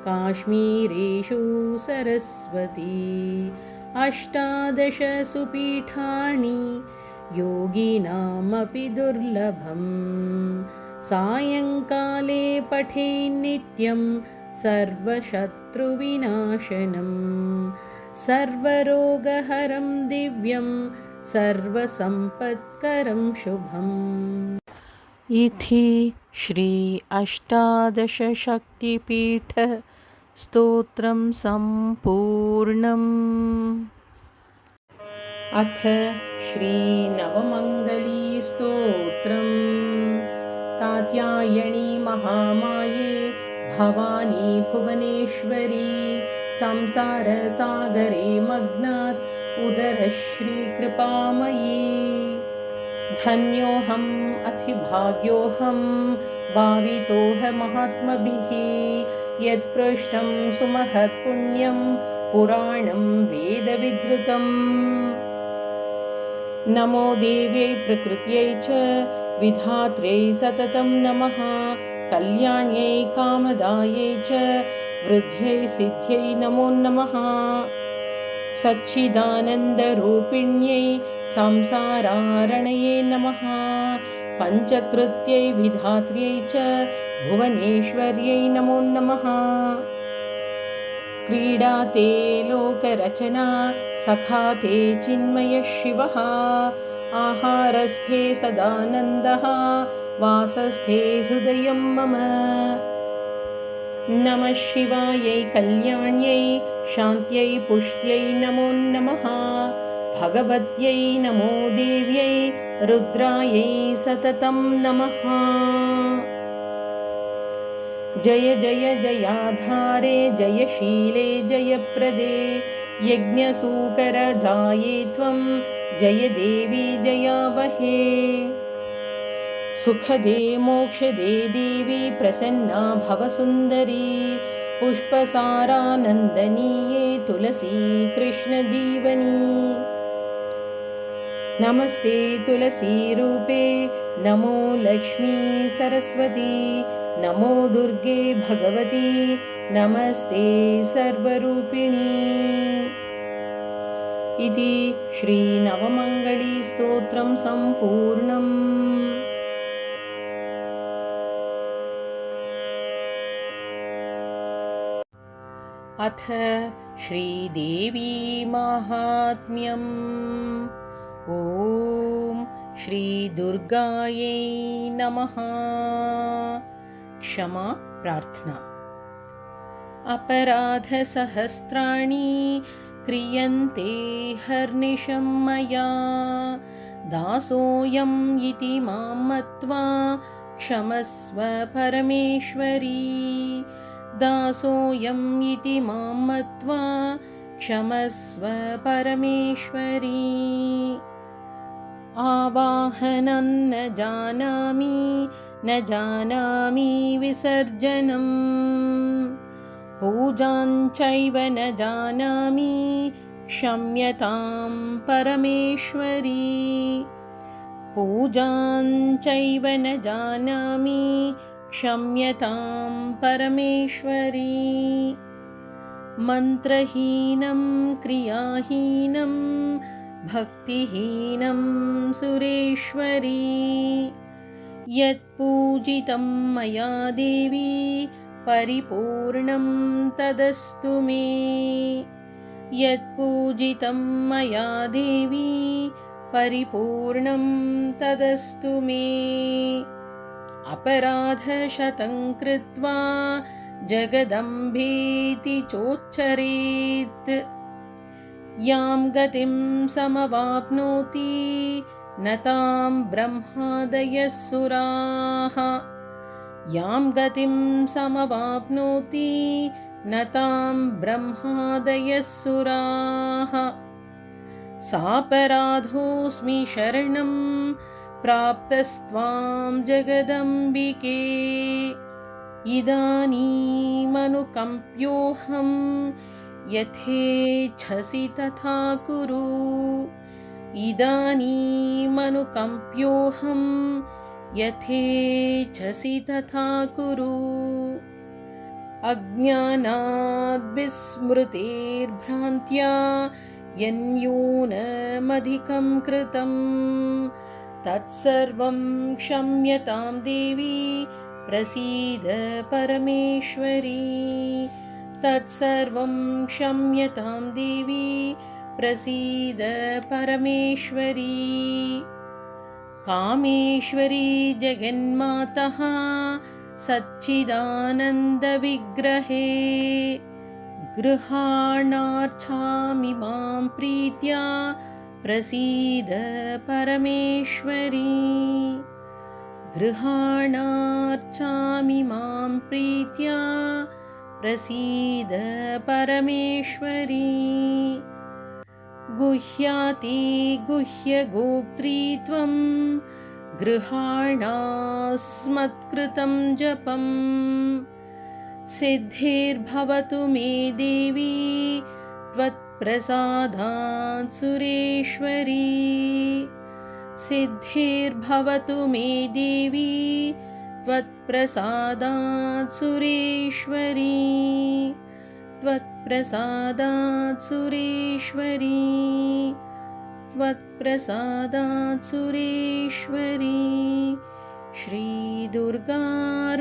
काश्मीरेषु सरस्वती अष्टादश सुपीठानि योगिनामपि दुर्लभम् सायङ्काले पठेन्नित्यं सर्वशत्रुविनाशनम् सर्वरोगहरं दिव्यं सर्वसम्पत्करं शुभम् इति श्री अष्टादशशक्तिपीठ स्तोत्रं सम्पूर्णम्। अथ श्रीनवमङ्गली स्तोत्रम्। कात्यायणी महामाये भवानी भुवनेश्वरी संसारसागरे मग्नात् उदरश्रीकृपामयी धन्योऽहम् अतिभाग्योऽहम् भावितोऽहमहात्मभिः यत्पृष्टं सुमहत्पुण्यं पुराणं वेदविधृतम्। नमो देव्यै प्रकृत्यै च विधात्र्यै सततं नमः कल्याण्यै कामदायै च वृद्ध्यै सिद्ध्यै नमो नमः सच्चिदानन्दरूपिण्यै संसारारणये नमः पञ्चकृत्यै विधात्र्यै च भुवनेश्वर्यै नमो नमः। क्रीडा ते लोकरचना सखा ते चिन्मयः शिवः। आहारस्थे सदानन्दः वासस्थे हृदयं मम। नमः शिवायै कल्याण्यै शान्त्यै पुष्ट्यै नमो नमः। भगवत्यै नमो देव्यै रुद्रायै सततं नमः। जय जय जयाधारे जयशीले जयप्रदे यज्ञसूकरजाये त्वं जय देवी जयावहे। सुखदे मोक्षदे देवी प्रसन्ना भवसुन्दरी पुष्पसारानन्दनीये तुलसी कृष्णजीवनी। नमस्ते तुलसीरूपे नमो लक्ष्मी सरस्वती नमो दुर्गे भगवती नमस्ते सर्वरूपिणी। इति श्रीनवमङ्गलीस्तोत्रं सम्पूर्णम्। अथ श्रीदेवी माहात्म्यम्। ॐ श्रीदुर्गायै नमः। क्षमा प्रार्थना। अपराधसहस्राणि क्रियन्ते हर्निशं मया दासोऽयम् इति मां मत्वा क्षमस्व परमेश्वरी। दासोऽयम् इति मां मत्वा क्षमस्व परमेश्वरी। आवाहनं न जानामि विसर्जनम् पूजां चैव न जानामि क्षम्यतां परमेश्वरी। पूजां चैव न जानामि क्षम्यतां परमेश्वरी। मन्त्रहीनं क्रियाहीनं भक्तिहीनं सुरेश्वरी। यत्पूजितं मया देवी परिपूर्णं तदस्तु मे। यत्पूजितं मया देवी परिपूर्णं तदस्तु मे। अपराधशतं कृत्वा जगदम्बेति चोच्चरेत् यां गतिं समवाप्नोति न तां ब्रह्मादयः सुराः। यां गतिं समवाप्नोति न तां ब्रह्मादयः सुराः। सापराधोऽस्मि शरणं प्राप्तस्त्वां जगदम्बिके। इदानीमनुकम्प्योऽहं यथेच्छसि तथा कुरु। इदानीमनुकम्प्योऽहं यथेच्छसि तथा कुरु। अज्ञानाद्विस्मृतेर्भ्रान्त्या यन्यूनमधिकं कृतं तत्सर्वं क्षम्यतां देवी प्रसीद परमेश्वरी। तत्सर्वं क्षम्यतां देवी प्रसीद परमेश्वरी। कामेश्वरी जगन्मातः सच्चिदानन्दविग्रहे गृहाणार्चामि मां प्रीत्या प्रसीद परमेश्वरी। गृहाणार्चामि मां प्रीत्या प्रसीद परमेश्वरी। गुह्याति गुह्यगोप्त्री त्वं गृहाणास्मत्कृतं जपं सिद्धिर्भवतु मे देवी त्वत्प्रसादात् सुरेश्वरी। सिद्धिर्भवतु मे देवी त्वत्प्रसादात् सुरेश्वरी। त्वत्प्रसादात् सुरेश्वरी। त्वत्प्रसादात् सुरेश्वरी। दुर्गार्पणमस्तु।